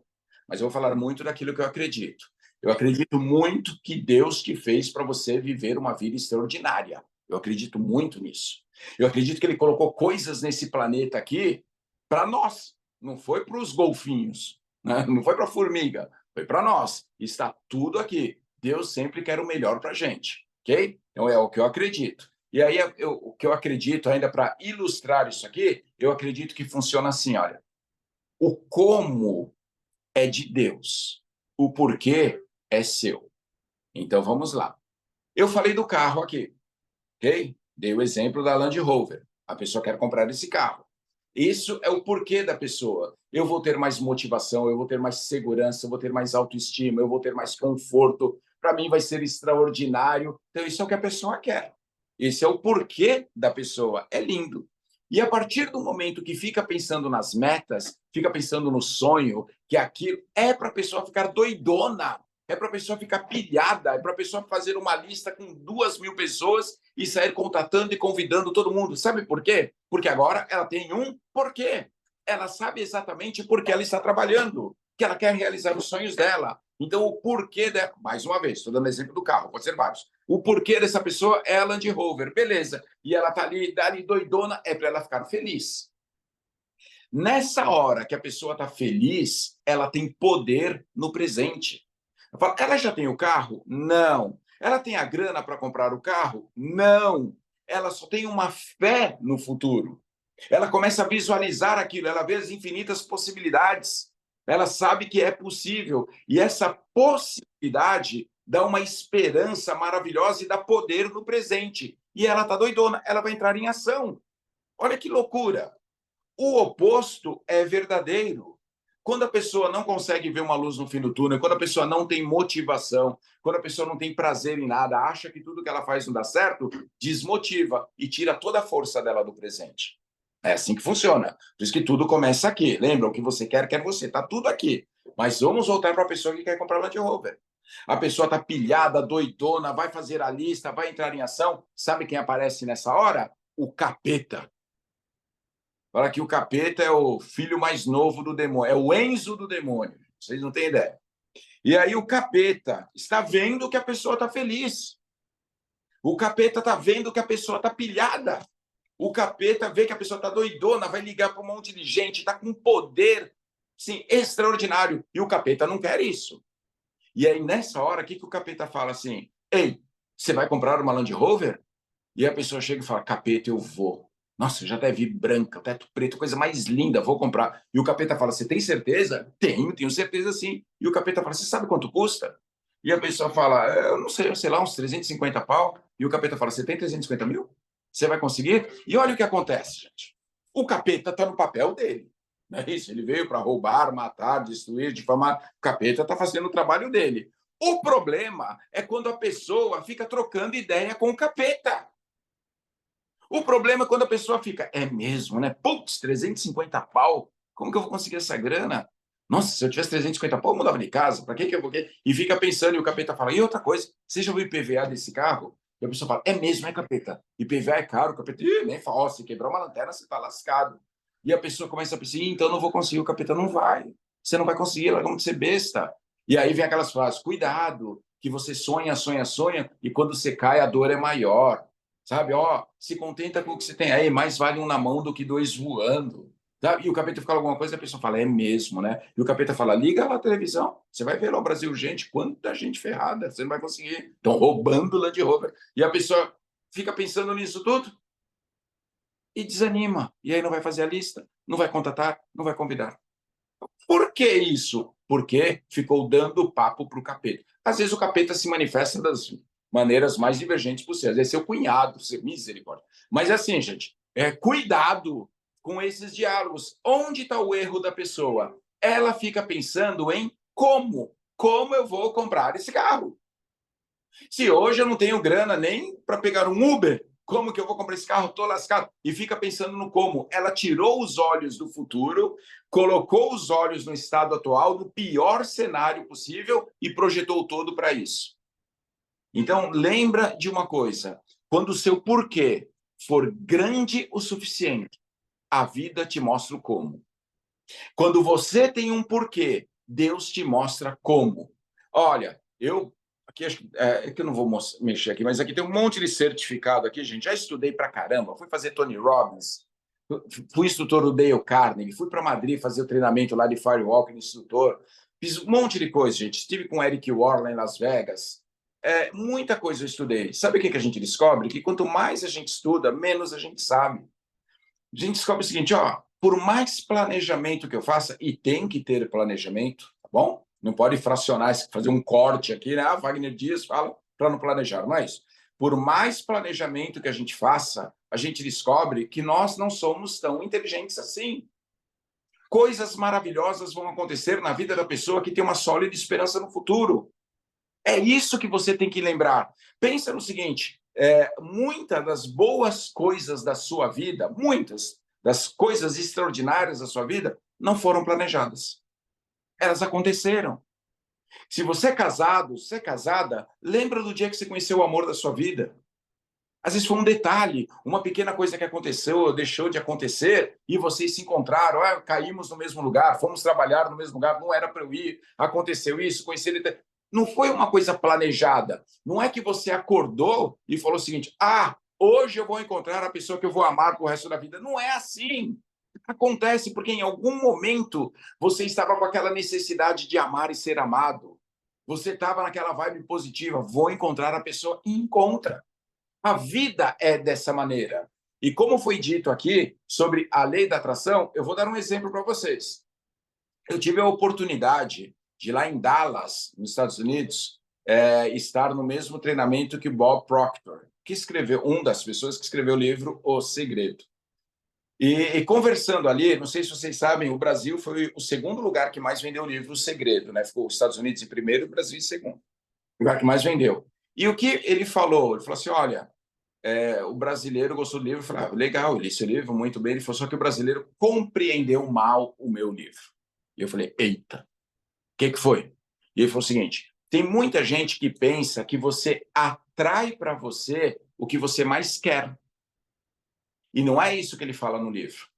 mas eu vou falar muito daquilo que eu acredito. Eu acredito muito que Deus te fez para você viver uma vida extraordinária. Eu acredito muito nisso. Eu acredito que Ele colocou coisas nesse planeta aqui para nós. Não foi para os golfinhos, né? Não foi para a formiga, foi para nós. Está tudo aqui. Deus sempre quer o melhor para a gente, ok? Então é o que eu acredito. E aí, o que eu acredito, ainda para ilustrar isso aqui, eu acredito que funciona assim, olha. O como é de Deus, o porquê é seu. Então, vamos lá. Eu falei do carro aqui, ok? Dei o exemplo da Land Rover. A pessoa quer comprar esse carro. Isso é o porquê da pessoa. Eu vou ter mais motivação, eu vou ter mais segurança, eu vou ter mais autoestima, eu vou ter mais conforto. Para mim vai ser extraordinário. Então, isso é o que a pessoa quer. Esse é o porquê da pessoa. É lindo. E a partir do momento que fica pensando nas metas, fica pensando no sonho, que aquilo é para a pessoa ficar doidona, é para a pessoa ficar pilhada, é para a pessoa fazer uma lista com 2.000 pessoas e sair contatando e convidando todo mundo. Sabe por quê? Porque agora ela tem um porquê. Ela sabe exatamente por que ela está trabalhando, que ela quer realizar os sonhos dela. Então, o porquê dela, mais uma vez, estou dando exemplo do carro, pode ser vários. O porquê dessa pessoa é a Land Rover, beleza. E ela está ali doidona, é para ela ficar feliz. Nessa hora que a pessoa está feliz, ela tem poder no presente. Ela já tem o carro? Não. Ela tem a grana para comprar o carro? Não. Ela só tem uma fé no futuro. Ela começa a visualizar aquilo, ela vê as infinitas possibilidades. Ela sabe que é possível. E essa possibilidade dá uma esperança maravilhosa e dá poder no presente. E ela está doidona, ela vai entrar em ação. Olha que loucura. O oposto é verdadeiro. Quando a pessoa não consegue ver uma luz no fim do túnel, quando a pessoa não tem motivação, quando a pessoa não tem prazer em nada, acha que tudo que ela faz não dá certo, desmotiva e tira toda a força dela do presente. É assim que funciona. Por isso que tudo começa aqui. Lembra, o que você quer, quer você. Está tudo aqui. Mas vamos voltar para a pessoa que quer comprar Land Rover. A pessoa está pilhada, doidona, vai fazer a lista, vai entrar em ação. Sabe quem aparece nessa hora? O capeta. Fala que o capeta é o filho mais novo do demônio. É o Enzo do demônio. Vocês não têm ideia. E aí o capeta está vendo que a pessoa está feliz. O capeta está vendo que a pessoa está pilhada. O capeta vê que a pessoa está doidona, vai ligar para um monte de gente, está com poder, sim, extraordinário. E o capeta não quer isso. E aí, nessa hora, o que o capeta fala assim? Ei, você vai comprar uma Land Rover? E a pessoa chega e fala, capeta, eu vou. Nossa, já até vi branca, teto preto, coisa mais linda, vou comprar. E o capeta fala, você tem certeza? Tenho certeza sim. E o capeta fala, você sabe quanto custa? E a pessoa fala, eu não sei lá, uns 350 pau. E o capeta fala, você tem 350 mil? Você vai conseguir? E olha o que acontece, gente. O capeta está no papel dele. Não é isso? Ele veio para roubar, matar, destruir, difamar. O capeta está fazendo o trabalho dele. O problema é quando a pessoa fica trocando ideia com o capeta. O problema é quando a pessoa fica, é mesmo, né? Putz, 350 pau, como que eu vou conseguir essa grana? Nossa, se eu tivesse 350 pau, eu mudava de casa, para que eu vou... E fica pensando, e o capeta fala, e outra coisa, você já viu o IPVA desse carro? E a pessoa fala, é mesmo, é capeta? IPVA é caro, capeta, nem fala, se quebrar uma lanterna, você tá lascado. E a pessoa começa a pensar, então eu não vou conseguir, o capeta não vai. Você não vai conseguir, ela vai ser besta. E aí vem aquelas frases, cuidado, que você sonha, sonha, sonha, e quando você cai, a dor é maior. Sabe, ó, se contenta com o que você tem aí, mais vale um na mão do que dois voando. Sabe? E o capeta fala alguma coisa, a pessoa fala, é mesmo, né? E o capeta fala, liga lá a televisão, você vai ver lá o Brasil, gente, quanta gente ferrada, você não vai conseguir. Estão roubando Land Rover. E a pessoa fica pensando nisso tudo e desanima. E aí não vai fazer a lista, não vai contatar, não vai convidar. Por que isso? Porque ficou dando papo para o capeta. Às vezes o capeta se manifesta das maneiras mais divergentes possíveis. Às vezes é seu cunhado, seu misericórdia. Mas assim, gente, cuidado com esses diálogos. Onde está o erro da pessoa? Ela fica pensando em como eu vou comprar esse carro. Se hoje eu não tenho grana nem para pegar um Uber, como que eu vou comprar esse carro? Estou lascado. E fica pensando no como. Ela tirou os olhos do futuro, colocou os olhos no estado atual, no pior cenário possível e projetou todo para isso. Então, lembra de uma coisa. Quando o seu porquê for grande o suficiente, a vida te mostra o como. Quando você tem um porquê, Deus te mostra como. Olha, eu aqui acho que eu não vou mexer aqui, mas aqui tem um monte de certificado aqui, gente. Já estudei pra caramba, fui fazer Tony Robbins, fui instrutor do Dale Carnegie, fui para Madrid fazer o treinamento lá de Firewalk, instrutor, fiz um monte de coisa, gente. Estive com o Eric Warren em Las Vegas. Muita coisa eu estudei. Sabe o que a gente descobre? Que quanto mais a gente estuda, menos a gente sabe. A gente descobre o seguinte, ó, por mais planejamento que eu faça, e tem que ter planejamento, tá bom? Não pode fracionar, fazer um corte aqui, né? Wagner Dias fala para não planejar, não é isso. Por mais planejamento que a gente faça, a gente descobre que nós não somos tão inteligentes assim. Coisas maravilhosas vão acontecer na vida da pessoa que tem uma sólida esperança no futuro. É isso que você tem que lembrar. Pensa no seguinte, muitas das boas coisas da sua vida, muitas das coisas extraordinárias da sua vida, não foram planejadas. Elas aconteceram. Se você é casado, se é casada, lembra do dia que você conheceu o amor da sua vida. Às vezes foi um detalhe, uma pequena coisa que aconteceu ou deixou de acontecer e vocês se encontraram, caímos no mesmo lugar, fomos trabalhar no mesmo lugar, não era para eu ir, aconteceu isso, conheci ele. Não foi uma coisa planejada. Não é que você acordou e falou o seguinte, hoje eu vou encontrar a pessoa que eu vou amar pro resto da vida. Não é assim. Acontece porque em algum momento você estava com aquela necessidade de amar e ser amado. Você estava naquela vibe positiva, vou encontrar a pessoa e encontra. A vida é dessa maneira. E como foi dito aqui sobre a lei da atração, eu vou dar um exemplo para vocês. Eu tive a oportunidade de lá em Dallas, nos Estados Unidos, estar no mesmo treinamento que Bob Proctor, que escreveu, uma das pessoas que escreveu o livro O Segredo. E conversando ali, não sei se vocês sabem, o Brasil foi o segundo lugar que mais vendeu o livro O Segredo, né? Ficou os Estados Unidos em primeiro e o Brasil em segundo. O lugar que mais vendeu. E o que ele falou? Ele falou assim, olha, o brasileiro gostou do livro. Eu falei, legal, eu li esse livro, muito bem. Ele falou, só que o brasileiro compreendeu mal o meu livro. E eu falei, eita, o que foi? E ele falou o seguinte, tem muita gente que pensa que você atrai para você o que você mais quer. E não é isso que ele fala no livro.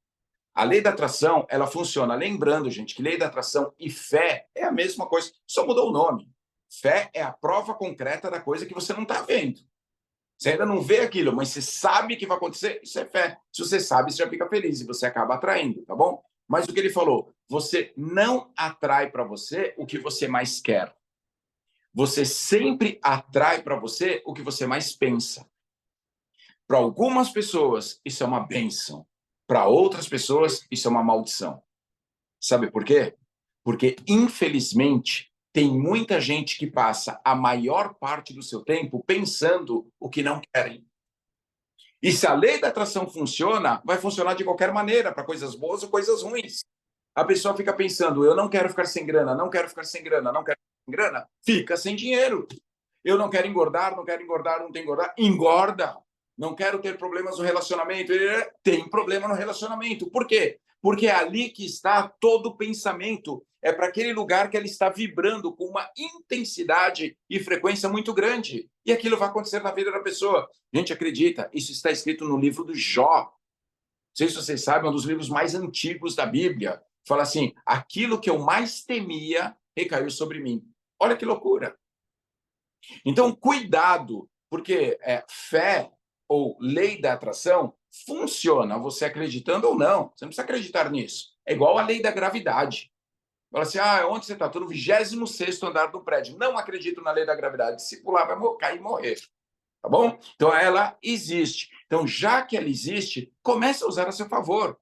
A lei da atração, ela funciona. Lembrando, gente, que lei da atração e fé é a mesma coisa, só mudou o nome. Fé é a prova concreta da coisa que você não está vendo. Você ainda não vê aquilo, mas você sabe que vai acontecer, isso é fé. Se você sabe, você já fica feliz e você acaba atraindo, tá bom? Mas o que ele falou, você não atrai para você o que você mais quer. Você sempre atrai para você o que você mais pensa. Para algumas pessoas, isso é uma bênção. Para outras pessoas, isso é uma maldição. Sabe por quê? Porque, infelizmente, tem muita gente que passa a maior parte do seu tempo pensando o que não querem. E se a lei da atração funciona, vai funcionar de qualquer maneira, para coisas boas ou coisas ruins. A pessoa fica pensando, eu não quero ficar sem grana, não quero ficar sem grana, não quero ficar sem grana, fica sem dinheiro. Eu não quero engordar, não quero engordar, não tenho que engordar, engorda. Não quero ter problemas no relacionamento, tem problema no relacionamento. Por quê? Porque é ali que está todo o pensamento. É para aquele lugar que ele está vibrando com uma intensidade e frequência muito grande. E aquilo vai acontecer na vida da pessoa. Gente, acredita, isso está escrito no livro do Jó. Não sei se vocês sabem, é um dos livros mais antigos da Bíblia. Fala assim, aquilo que eu mais temia recaiu sobre mim. Olha que loucura. Então, cuidado, porque fé ou lei da atração funciona, você acreditando ou não. Você não precisa acreditar nisso. É igual a lei da gravidade. Fala assim, onde você está? Estou no 26º andar do prédio. Não acredito na lei da gravidade. Se pular, vai cair e morrer. Tá bom? Então, ela existe. Então, já que ela existe, comece a usar a seu favor.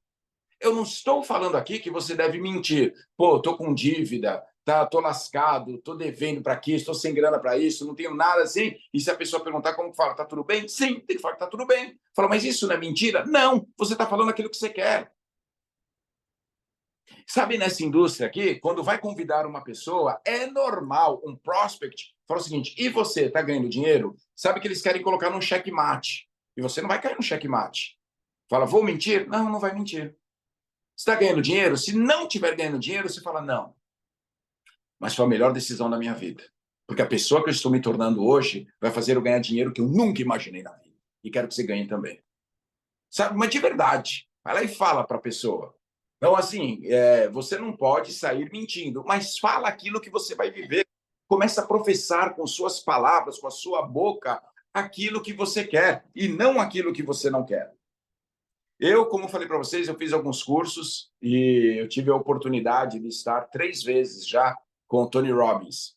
Eu não estou falando aqui que você deve mentir. Pô, estou com dívida, estou lascado, estou devendo para aqui, estou sem grana para isso, não tenho nada assim. E se a pessoa perguntar como fala, está tudo bem? Sim, tem que falar que está tudo bem. Fala, mas isso não é mentira? Não, você está falando aquilo que você quer. Sabe, nessa indústria aqui, quando vai convidar uma pessoa, é normal um prospect falar o seguinte, e você, está ganhando dinheiro? Sabe que eles querem colocar num checkmate. E você não vai cair no checkmate. Fala, vou mentir? Não, não vai mentir. Você está ganhando dinheiro? Se não estiver ganhando dinheiro, você fala, não. Mas foi a melhor decisão da minha vida. Porque a pessoa que eu estou me tornando hoje vai fazer eu ganhar dinheiro que eu nunca imaginei na vida. E quero que você ganhe também. Sabe? Mas de verdade. Vai lá e fala para a pessoa. Então, assim, você não pode sair mentindo, mas fala aquilo que você vai viver. Começa a professar com suas palavras, com a sua boca, aquilo que você quer e não aquilo que você não quer. Eu, como falei para vocês, eu fiz alguns cursos e eu tive a oportunidade de estar 3 vezes já com o Tony Robbins.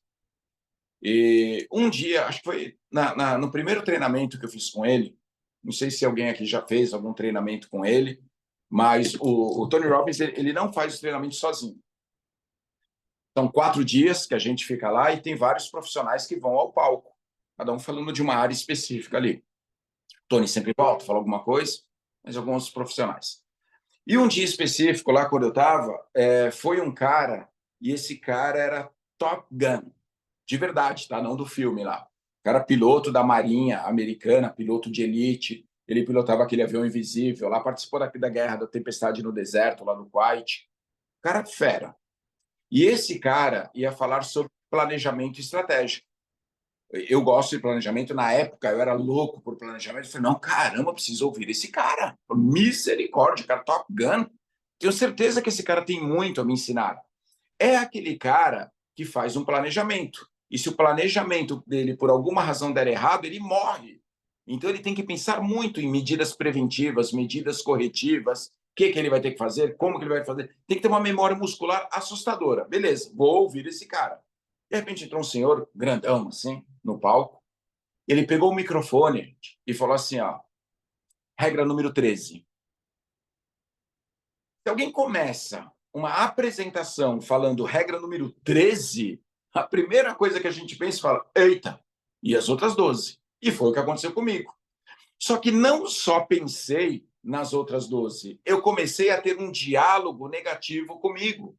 E um dia, acho que foi no primeiro treinamento que eu fiz com ele, não sei se alguém aqui já fez algum treinamento com ele, mas o Tony Robbins, ele não faz os treinamentos sozinho. São 4 dias que a gente fica lá e tem vários profissionais que vão ao palco, cada um falando de uma área específica ali. O Tony sempre volta, fala alguma coisa, mas alguns profissionais. E um dia específico, lá quando eu estava, foi um cara, e esse cara era Top Gun, de verdade, tá? Não do filme lá. Cara piloto da Marinha Americana, piloto de elite. Ele pilotava aquele avião invisível, lá participou da guerra da tempestade no deserto, lá no Kuwait. Cara fera. E esse cara ia falar sobre planejamento estratégico. Eu gosto de planejamento. Na época, eu era louco por planejamento. Eu falei, não, caramba, preciso ouvir esse cara. Misericórdia, cara, Top Gun. Tenho certeza que esse cara tem muito a me ensinar. É aquele cara que faz um planejamento. E se o planejamento dele, por alguma razão, der errado, ele morre. Então, ele tem que pensar muito em medidas preventivas, medidas corretivas, o que ele vai ter que fazer, como que ele vai fazer. Tem que ter uma memória muscular assustadora. Beleza, vou ouvir esse cara. De repente, entrou um senhor grandão, assim, no palco. Ele pegou o microfone e falou assim, ó, regra número 13. Se alguém começa uma apresentação falando regra número 13, a primeira coisa que a gente pensa e fala, eita, e as outras 12? E foi o que aconteceu comigo. Só que não só pensei nas outras 12, eu comecei a ter um diálogo negativo comigo.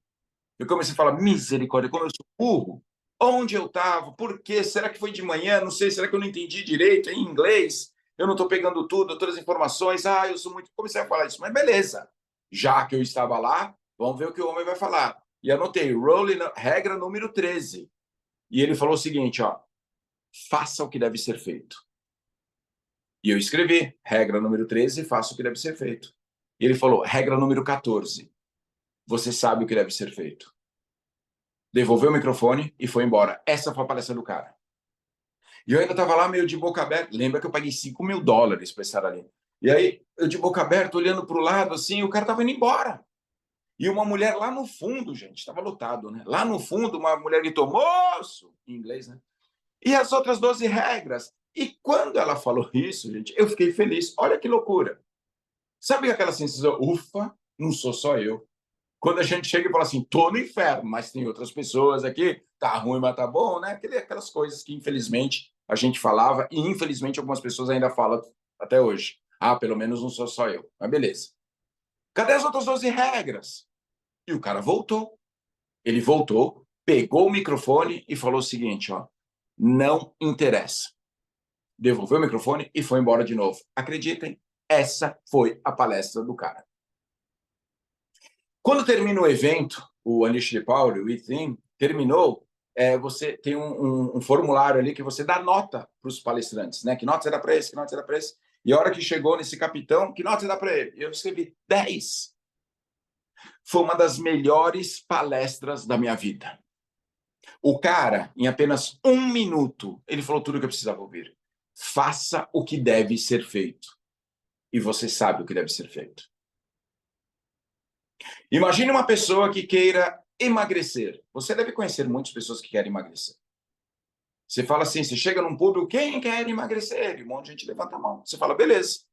Eu comecei a falar, misericórdia, como eu sou burro. Onde eu estava? Por quê? Será que foi de manhã? Não sei, será que eu não entendi direito em inglês? Eu não estou pegando tudo, todas as informações. Eu sou muito... Comecei a falar isso, mas beleza. Já que eu estava lá, vamos ver o que o homem vai falar. E anotei, regra número 13. E ele falou o seguinte, ó, faça o que deve ser feito. E eu escrevi, regra número 13, faça o que deve ser feito. E ele falou, regra número 14, você sabe o que deve ser feito. Devolveu o microfone e foi embora. Essa foi a palestra do cara. E eu ainda estava lá meio de boca aberta. Lembra que eu paguei $5.000 para estar ali. E aí, eu de boca aberta, olhando para o lado, assim, o cara estava indo embora. E uma mulher lá no fundo, gente, estava lotado, né? Lá no fundo, uma mulher gritou, moço, em inglês, né? E as outras 12 regras. E quando ela falou isso, gente, eu fiquei feliz. Olha que loucura. Sabe aquela sensação, ufa, não sou só eu. Quando a gente chega e fala assim, tô no inferno, mas tem outras pessoas aqui, tá ruim, mas tá bom, né? Aquelas coisas que, infelizmente, a gente falava e, infelizmente, algumas pessoas ainda falam até hoje. Pelo menos não sou só eu. Mas beleza. Cadê as outras 12 regras? E o cara voltou. Ele voltou, pegou o microfone e falou o seguinte, ó, não interessa. Devolveu o microfone e foi embora de novo. Acreditem, essa foi a palestra do cara. Quando termina o evento, o Unleash the Power, o Within, terminou, você tem um formulário ali que você dá nota para os palestrantes, né? Que nota você dá para esse, que nota você dá para esse. E a hora que chegou nesse capitão, que nota você dá para ele? Eu escrevi 10. Foi uma das melhores palestras da minha vida. O cara, em apenas 1 minuto, ele falou tudo o que eu precisava ouvir. Faça o que deve ser feito. E você sabe o que deve ser feito. Imagine uma pessoa que queira emagrecer. Você deve conhecer muitas pessoas que querem emagrecer. Você fala assim, você chega num público, quem quer emagrecer? E um monte de gente levanta a mão. Você fala, beleza.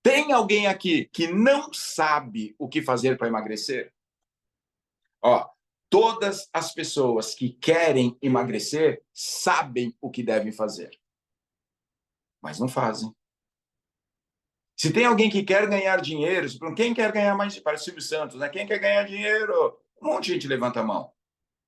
Tem alguém aqui que não sabe o que fazer para emagrecer? Ó, todas as pessoas que querem emagrecer sabem o que devem fazer, mas não fazem. Se tem alguém que quer ganhar dinheiro, quem quer ganhar mais? Para o Silvio Santos, né? Quem quer ganhar dinheiro? Um monte de gente levanta a mão.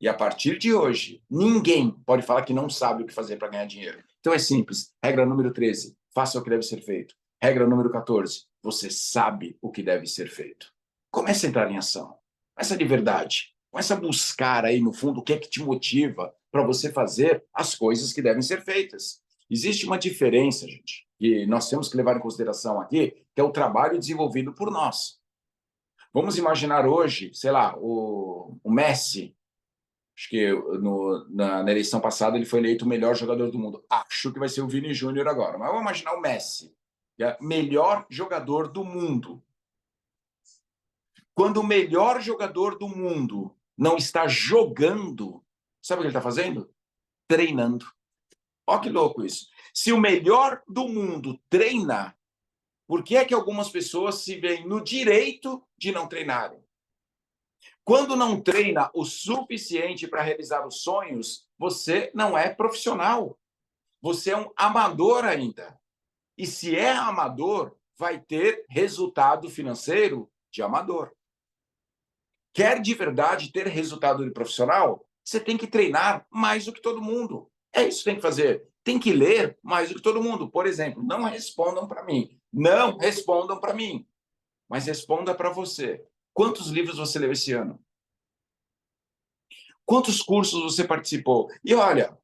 E a partir de hoje, ninguém pode falar que não sabe o que fazer para ganhar dinheiro. Então é simples. Regra número 13, faça o que deve ser feito. Regra número 14, você sabe o que deve ser feito. Comece a entrar em ação. Começa de verdade. Começa a buscar aí no fundo o que é que te motiva para você fazer as coisas que devem ser feitas. Existe uma diferença, gente, que nós temos que levar em consideração aqui, que é o trabalho desenvolvido por nós. Vamos imaginar hoje, sei lá, o Messi. Acho que na eleição passada ele foi eleito o melhor jogador do mundo. Acho que vai ser o Vini Júnior agora. Mas vamos imaginar o Messi, que é o melhor jogador do mundo. Quando o melhor jogador do mundo não está jogando, sabe o que ele está fazendo? Treinando. Olha que louco isso. Se o melhor do mundo treina, por que é que algumas pessoas se veem no direito de não treinarem? Quando não treina o suficiente para realizar os sonhos, você não é profissional. Você é um amador ainda. E se é amador, vai ter resultado financeiro de amador. Quer de verdade ter resultado de profissional? Você tem que treinar mais do que todo mundo. É isso que tem que fazer. tem que ler mais do que todo mundo. Por exemplo, não respondam para mim. Não respondam para mim. Mas responda para você. Quantos livros você leu esse ano? Quantos cursos você participou? E olha,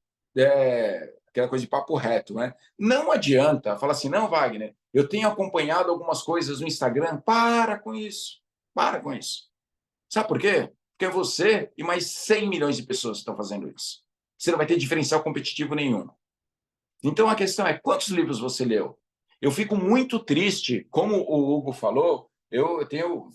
aquela coisa de papo reto, né? Não adianta falar assim, não, Wagner, eu tenho acompanhado algumas coisas no Instagram. Para com isso. Para com isso. Sabe por quê? Porque você e mais 100 milhões de pessoas estão fazendo isso. Você não vai ter diferencial competitivo nenhum. Então a questão é, quantos livros você leu? Eu fico muito triste, como o Hugo falou, eu tenho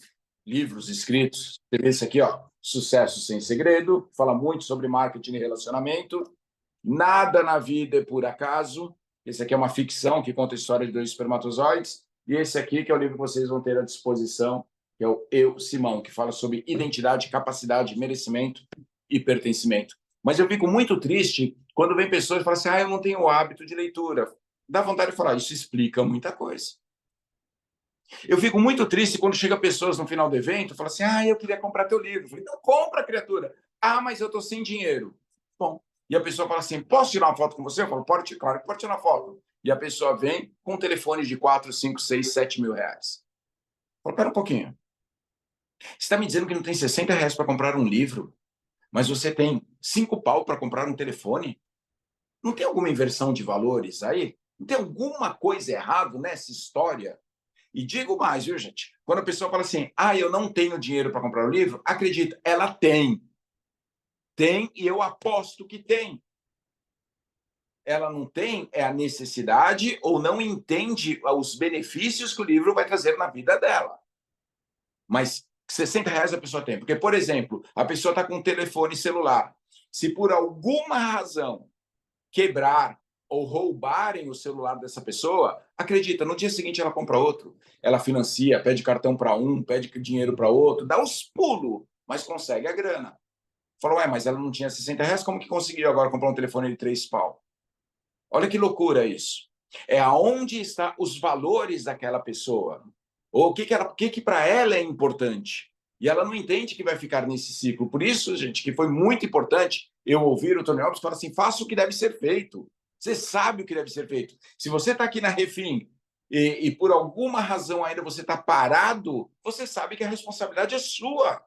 livros escritos, esse aqui, ó, Sucesso Sem Segredo, fala muito sobre marketing e relacionamento, Nada na Vida é por Acaso, esse aqui é uma ficção que conta a história de dois espermatozoides, e esse aqui que é o livro que vocês vão ter à disposição, que é o Eu, Simão, que fala sobre identidade, capacidade, merecimento e pertencimento. Mas eu fico muito triste quando vem pessoas e falam assim, eu não tenho o hábito de leitura. Dá vontade de falar, isso explica muita coisa. Eu fico muito triste quando chega pessoas no final do evento e falam assim, eu queria comprar teu livro. Eu falei, não compra, criatura. Mas eu estou sem dinheiro. Bom, e a pessoa fala assim, posso tirar uma foto com você? Eu falo, pode, claro que pode tirar uma foto. E a pessoa vem com um telefone de 4, 5, 6, 7 mil reais. Eu falo, pera um pouquinho. Você está me dizendo que não tem 60 reais para comprar um livro, mas você tem 5 pau para comprar um telefone? Não tem alguma inversão de valores aí? Não tem alguma coisa errada nessa história? E digo mais, viu, gente? Quando a pessoa fala assim, eu não tenho dinheiro para comprar o livro, acredita, ela tem. Tem e eu aposto que tem. Ela não tem a necessidade ou não entende os benefícios que o livro vai trazer na vida dela. Mas 60 reais a pessoa tem. Porque, por exemplo, a pessoa está com um telefone celular. Se por alguma razão quebrar ou roubarem o celular dessa pessoa, acredita, no dia seguinte ela compra outro. Ela financia, pede cartão para um, pede dinheiro para outro, dá uns pulos, mas consegue a grana. Falou, mas ela não tinha 60 reais, como que conseguiu agora comprar um telefone de 3 pau? Olha que loucura isso. É aonde estão os valores daquela pessoa. Ou o que para ela é importante. E ela não entende que vai ficar nesse ciclo. Por isso, gente, que foi muito importante eu ouvir o Tony Robbins falar assim, faça o que deve ser feito. Você sabe o que deve ser feito. Se você está aqui na Refin e por alguma razão ainda você está parado, você sabe que a responsabilidade é sua.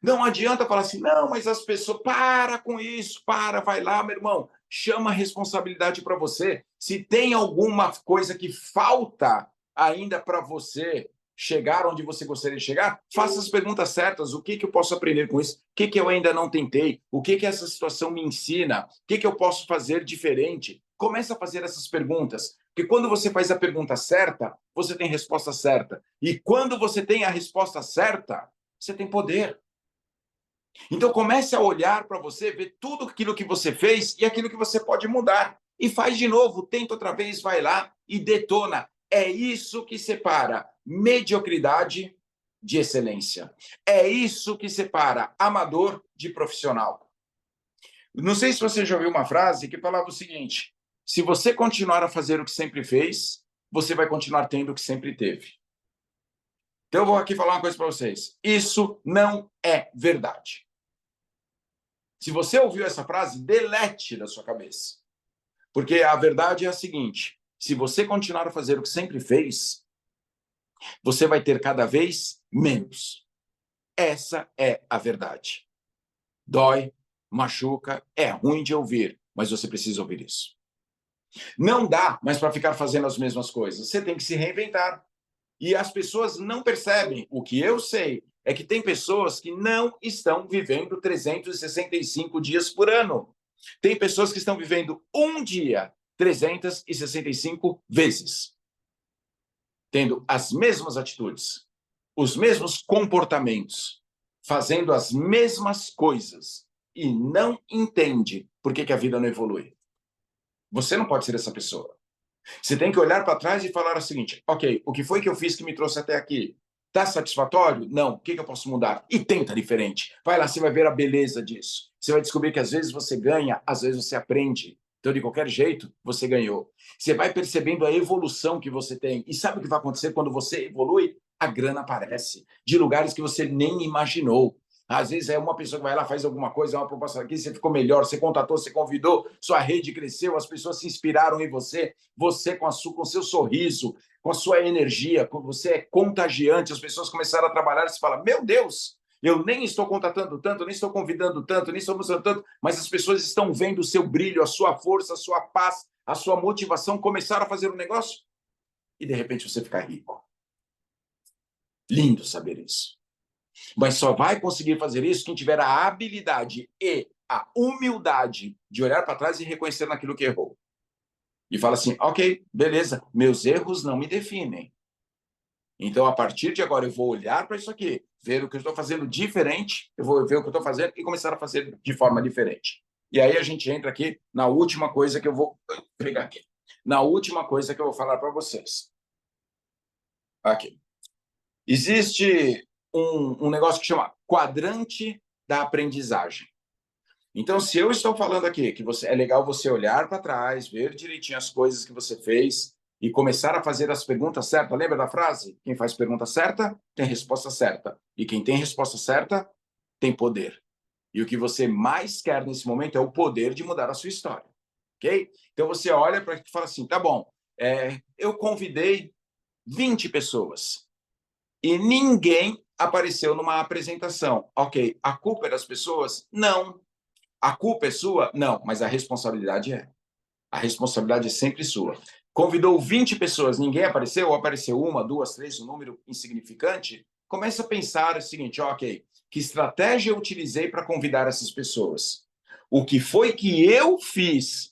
Não adianta falar assim, não, mas as pessoas, para com isso, vai lá, meu irmão, chama a responsabilidade para você. Se tem alguma coisa que falta ainda para você chegar onde você gostaria de chegar, faça as perguntas certas. O que eu posso aprender com isso? O que eu ainda não tentei? O que essa situação me ensina? O que eu posso fazer diferente? Comece a fazer essas perguntas. Porque quando você faz a pergunta certa, você tem a resposta certa. E quando você tem a resposta certa, você tem poder. Então comece a olhar para você, ver tudo aquilo que você fez e aquilo que você pode mudar. E faz de novo, tenta outra vez, vai lá e detona. É isso que separa mediocridade de excelência. É isso que separa amador de profissional. Não sei se você já ouviu uma frase que falava o seguinte, se você continuar a fazer o que sempre fez, você vai continuar tendo o que sempre teve. Então eu vou aqui falar uma coisa para vocês. Isso não é verdade. Se você ouviu essa frase, delete da sua cabeça. Porque a verdade é a seguinte, se você continuar a fazer o que sempre fez, você vai ter cada vez menos. Essa é a verdade. Dói, machuca, é ruim de ouvir, mas você precisa ouvir isso. Não dá mais para ficar fazendo as mesmas coisas. Você tem que se reinventar. E as pessoas não percebem. O que eu sei é que tem pessoas que não estão vivendo 365 dias por ano. Tem pessoas que estão vivendo um dia 365 vezes, tendo as mesmas atitudes, os mesmos comportamentos, fazendo as mesmas coisas e não entende por que a vida não evolui. Você não pode ser essa pessoa. Você tem que olhar para trás e falar o seguinte, ok, o que foi que eu fiz que me trouxe até aqui? Está satisfatório? Não. O que eu posso mudar? E tenta diferente. Vai lá, você vai ver a beleza disso. Você vai descobrir que às vezes você ganha, às vezes você aprende. Então, de qualquer jeito, você ganhou. Você vai percebendo a evolução que você tem. E sabe o que vai acontecer quando você evolui? A grana aparece de lugares que você nem imaginou. Às vezes é uma pessoa que vai lá, faz alguma coisa, uma proposta aqui, você ficou melhor, você contatou, você convidou, sua rede cresceu, as pessoas se inspiraram em você, você com o seu sorriso, com a sua energia, você é contagiante, as pessoas começaram a trabalhar e você fala, meu Deus, eu nem estou contatando tanto, nem estou convidando tanto, nem estou mostrando tanto, mas as pessoas estão vendo o seu brilho, a sua força, a sua paz, a sua motivação, começaram a fazer um negócio e de repente você fica rico. Lindo saber isso. Mas só vai conseguir fazer isso quem tiver a habilidade e a humildade de olhar para trás e reconhecer naquilo que errou. E fala assim, ok, beleza, meus erros não me definem. Então, a partir de agora, eu vou olhar para isso aqui, ver o que eu estou fazendo diferente, eu vou ver o que eu estou fazendo e começar a fazer de forma diferente. E aí a gente entra aqui na última coisa que eu vou pegar aqui. Na última coisa que eu vou falar para vocês. Aqui. Existe um negócio que chama quadrante da aprendizagem. Então, se eu estou falando aqui que é legal você olhar para trás, ver direitinho as coisas que você fez e começar a fazer as perguntas certas. Lembra da frase? Quem faz pergunta certa tem resposta certa. E quem tem resposta certa tem poder. E o que você mais quer nesse momento é o poder de mudar a sua história. Ok? Então, você olha para e fala assim, tá bom, eu convidei 20 pessoas e ninguém apareceu numa apresentação. Ok, a culpa é das pessoas? Não. A culpa é sua? Não, mas a responsabilidade é. A responsabilidade é sempre sua. Convidou 20 pessoas, ninguém apareceu, ou apareceu uma, duas, três, um número insignificante? Começa a pensar o seguinte, ok, que estratégia eu utilizei para convidar essas pessoas? O que foi que eu fiz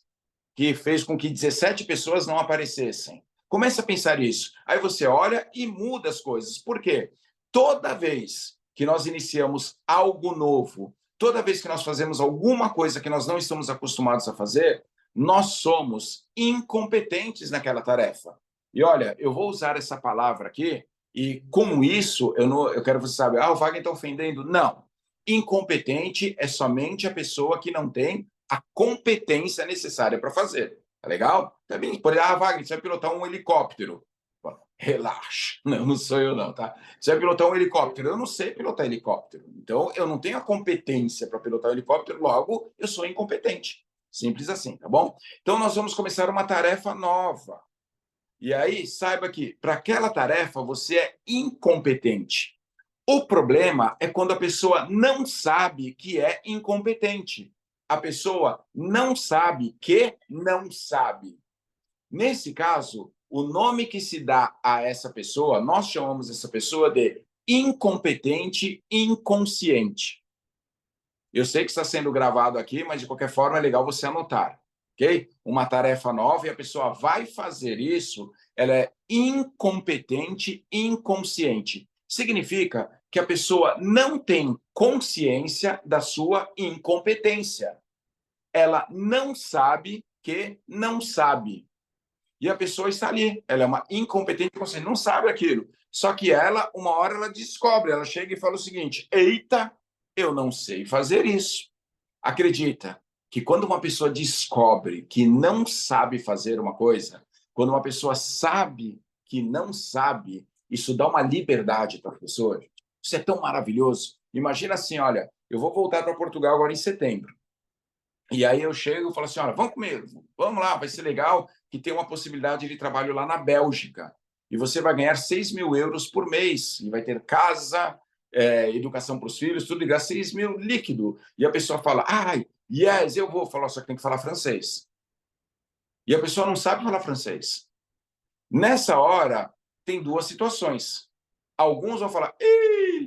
que fez com que 17 pessoas não aparecessem? Comece a pensar isso. Aí você olha e muda as coisas. Por quê? Toda vez que nós iniciamos algo novo, toda vez que nós fazemos alguma coisa que nós não estamos acostumados a fazer, nós somos incompetentes naquela tarefa. E olha, eu vou usar essa palavra aqui, e com isso, eu quero que você saiba, o Wagner está ofendendo. Não. Incompetente é somente a pessoa que não tem a competência necessária para fazer. Tá legal? Também, por exemplo, Wagner, você vai pilotar um helicóptero. Relaxa, não sou eu não, tá? Você vai pilotar um helicóptero, eu não sei pilotar helicóptero. Então, eu não tenho a competência para pilotar um helicóptero, logo, eu sou incompetente. Simples assim, tá bom? Então, nós vamos começar uma tarefa nova. E aí, saiba que para aquela tarefa você é incompetente. O problema é quando a pessoa não sabe que é incompetente. A pessoa não sabe que não sabe. Nesse caso, o nome que se dá a essa pessoa, nós chamamos essa pessoa de incompetente inconsciente. Eu sei que está sendo gravado aqui, mas de qualquer forma é legal você anotar, ok? Uma tarefa nova e a pessoa vai fazer isso, ela é incompetente inconsciente. Significa que a pessoa não tem consciência da sua incompetência. Ela não sabe que não sabe. E a pessoa está ali. Ela é uma incompetente inconsciente, não sabe aquilo. Só que ela, uma hora, ela descobre. Ela chega e fala o seguinte: eita, eu não sei fazer isso. Acredita que quando uma pessoa descobre que não sabe fazer uma coisa, quando uma pessoa sabe que não sabe, isso dá uma liberdade para a pessoa. Isso é tão maravilhoso. Imagina assim, olha, eu vou voltar para Portugal agora em setembro. E aí eu chego e falo assim, olha, vamos comigo, vamos lá, vai ser legal, que tem uma possibilidade de trabalho lá na Bélgica. E você vai ganhar 6 mil euros por mês, e vai ter casa, educação para os filhos, tudo de graça, 6 mil líquido. E a pessoa fala, ai, yes, eu vou. Falar, só que tem que falar francês. E a pessoa não sabe falar francês. Nessa hora, tem duas situações. Alguns vão falar,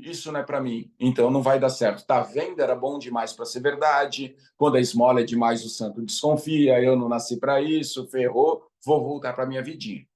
isso não é para mim, então não vai dar certo. Tá vendo? Era bom demais para ser verdade. Quando a esmola é demais, o santo desconfia. Eu não nasci para isso, ferrou, vou voltar para minha vidinha.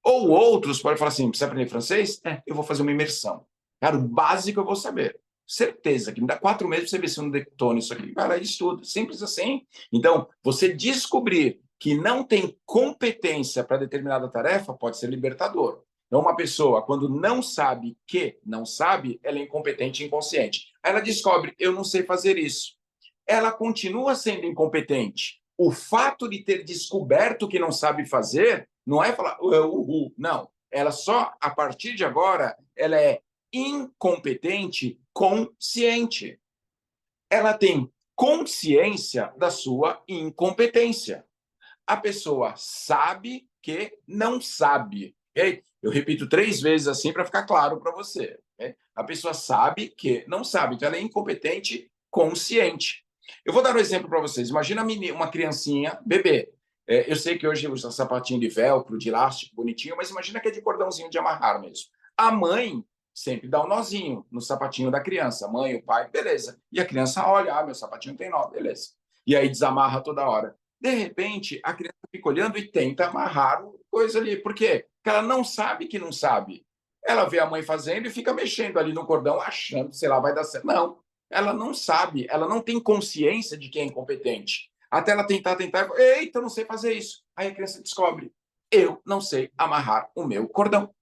Ou outros podem falar assim: precisa aprender francês? Eu vou fazer uma imersão. Cara, o básico eu vou saber. Certeza que me dá 4 meses para você ver se eu não detona isso aqui. Cara, estuda. Simples assim. Então, você descobrir que não tem competência para determinada tarefa pode ser libertador. Então, uma pessoa, quando não sabe que não sabe, ela é incompetente e inconsciente. Aí ela descobre: eu não sei fazer isso. Ela continua sendo incompetente. O fato de ter descoberto que não sabe fazer não é falar, não. Ela só, a partir de agora, ela é incompetente consciente. Ela tem consciência da sua incompetência. A pessoa sabe que não sabe. Okay? Eu repito 3 vezes assim para ficar claro para você. Okay? A pessoa sabe que não sabe, então ela é incompetente consciente. Eu vou dar um exemplo para vocês. Imagina uma criancinha, bebê. Eu sei que hoje usa sapatinho de velcro, de elástico, bonitinho, mas imagina que é de cordãozinho de amarrar mesmo. A mãe sempre dá um nozinho no sapatinho da criança. A mãe, o pai, beleza. E a criança olha, meu sapatinho tem nó, beleza. E aí desamarra toda hora. De repente, a criança fica olhando e tenta amarrar coisa ali. Por quê? Porque ela não sabe que não sabe. Ela vê a mãe fazendo e fica mexendo ali no cordão, achando, sei lá, vai dar certo. Não, ela não sabe, ela não tem consciência de que é incompetente. Até ela tentar, eita, eu não sei fazer isso. Aí a criança descobre, eu não sei amarrar o meu cordão.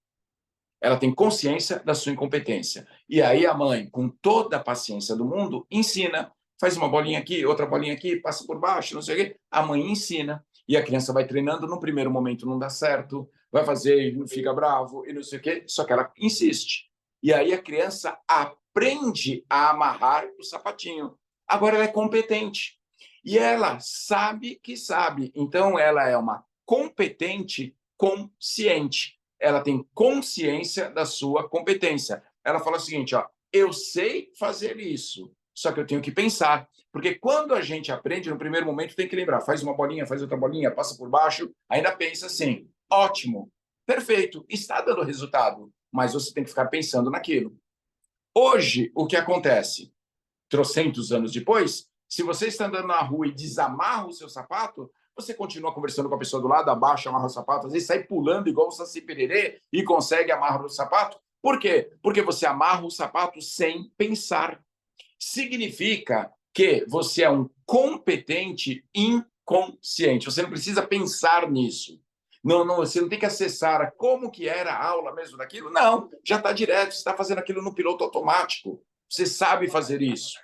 Ela tem consciência da sua incompetência. E aí a mãe, com toda a paciência do mundo, ensina. Faz uma bolinha aqui, outra bolinha aqui, passa por baixo, não sei o quê. A mãe ensina. E a criança vai treinando, no primeiro momento não dá certo, vai fazer e fica bravo, e não sei o quê. Só que ela insiste. E aí a criança aprende a amarrar o sapatinho. Agora ela é competente. E ela sabe que sabe. Então ela é uma competente consciente. Ela tem consciência da sua competência. Ela fala o seguinte, ó, eu sei fazer isso, só que eu tenho que pensar. Porque quando a gente aprende, no primeiro momento tem que lembrar, faz uma bolinha, faz outra bolinha, passa por baixo, ainda pensa assim, ótimo, perfeito, está dando resultado, mas você tem que ficar pensando naquilo. Hoje, o que acontece? Trocentos anos depois, se você está andando na rua e desamarra o seu sapato, você continua conversando com a pessoa do lado, abaixa, amarra o sapato, às vezes sai pulando igual o Saci Pererê e consegue amarrar o sapato. Por quê? Porque você amarra o sapato sem pensar. Significa que você é um competente inconsciente. Você não precisa pensar nisso. Não, você não tem que acessar como que era a aula mesmo daquilo. Não, já está direto, você está fazendo aquilo no piloto automático. Você sabe fazer isso.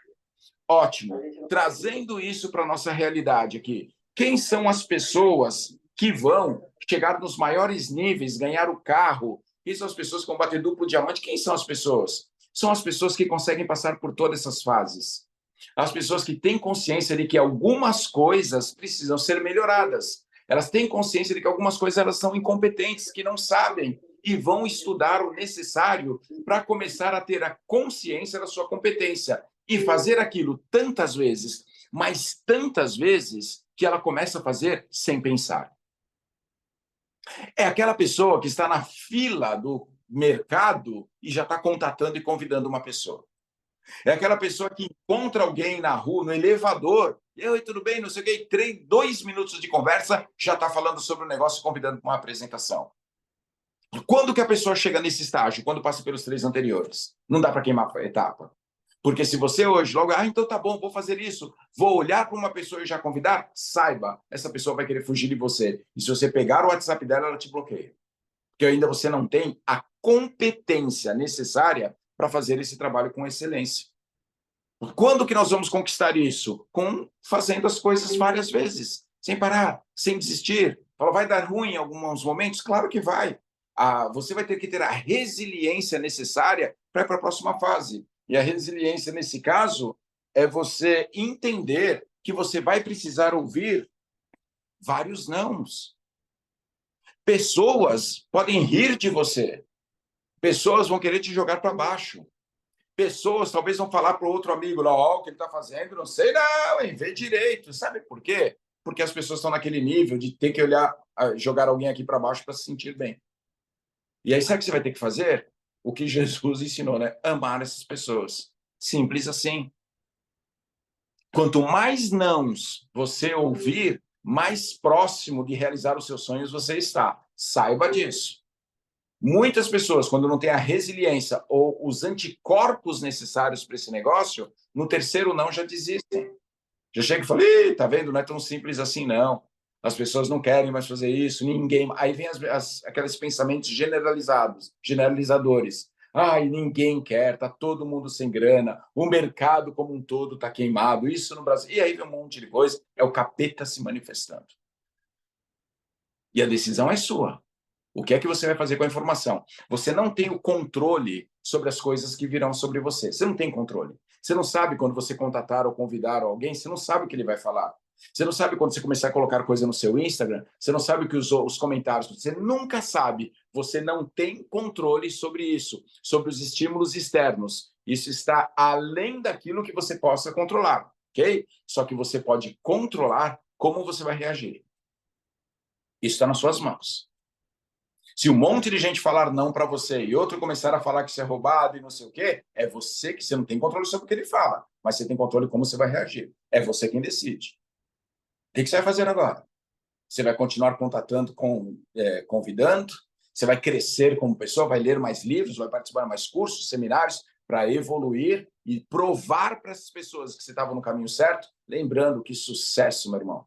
Ótimo. Trazendo isso para a nossa realidade aqui. Quem são as pessoas que vão chegar nos maiores níveis, ganhar o carro? Quem são as pessoas que vão bater duplo diamante? Quem são as pessoas? São as pessoas que conseguem passar por todas essas fases. As pessoas que têm consciência de que algumas coisas precisam ser melhoradas. Elas têm consciência de que algumas coisas elas são incompetentes, que não sabem e vão estudar o necessário para começar a ter a consciência da sua competência e fazer aquilo tantas vezes, mas tantas vezes que ela começa a fazer sem pensar. É aquela pessoa que está na fila do mercado e já está contatando e convidando uma pessoa. É aquela pessoa que encontra alguém na rua, no elevador, oi, tudo bem, não sei o quê, 2 minutos de conversa, já está falando sobre o negócio, convidando para uma apresentação. Quando que a pessoa chega nesse estágio? Quando passa pelos 3 anteriores. Não dá para queimar a etapa. Porque se você hoje logo, então tá bom, vou fazer isso, vou olhar para uma pessoa e já convidar, saiba, essa pessoa vai querer fugir de você. E se você pegar o WhatsApp dela, ela te bloqueia. Porque ainda você não tem a competência necessária para fazer esse trabalho com excelência. Quando que nós vamos conquistar isso? Fazendo as coisas várias vezes, sem parar, sem desistir. Fala, vai dar ruim em alguns momentos? Claro que vai. Você vai ter que ter a resiliência necessária para ir para a próxima fase. E a resiliência, nesse caso, é você entender que você vai precisar ouvir vários nãos. Pessoas podem rir de você. Pessoas vão querer te jogar para baixo. Pessoas talvez vão falar para o outro amigo lá, ó, o que ele está fazendo, não sei não, hein? Vê direito. Sabe por quê? Porque as pessoas estão naquele nível de ter que olhar, jogar alguém aqui para baixo para se sentir bem. E aí, sabe o que você vai ter que fazer? O que Jesus ensinou, né? Amar essas pessoas. Simples assim. Quanto mais nãos você ouvir, mais próximo de realizar os seus sonhos você está. Saiba disso. Muitas pessoas, quando não têm a resiliência ou os anticorpos necessários para esse negócio, no terceiro não já desistem. Já chega e fala, tá vendo? Não é tão simples assim, não. As pessoas não querem mais fazer isso, ninguém... Aí vem aqueles pensamentos generalizadores. Ai, ninguém quer, tá todo mundo sem grana, o mercado como um todo tá queimado, isso no Brasil. E aí vem um monte de coisa, é o capeta se manifestando. E a decisão é sua. O que é que você vai fazer com a informação? Você não tem o controle sobre as coisas que virão sobre você. Você não tem controle. Você não sabe quando você contatar ou convidar alguém, você não sabe o que ele vai falar. Você não sabe quando você começar a colocar coisa no seu Instagram, você não sabe o que os comentários, você nunca sabe. Você não tem controle sobre isso, sobre os estímulos externos. Isso está além daquilo que você possa controlar, ok? Só que você pode controlar como você vai reagir. Isso está nas suas mãos. Se um monte de gente falar não para você e outro começar a falar que isso é roubado e não sei o quê, é você que você não tem controle sobre o que ele fala, mas você tem controle como você vai reagir. É você quem decide. O que você vai fazer agora? Você vai continuar contatando, convidando? Você vai crescer como pessoa, vai ler mais livros, vai participar de mais cursos, seminários, para evoluir e provar para essas pessoas que você estava no caminho certo? Lembrando que sucesso, meu irmão,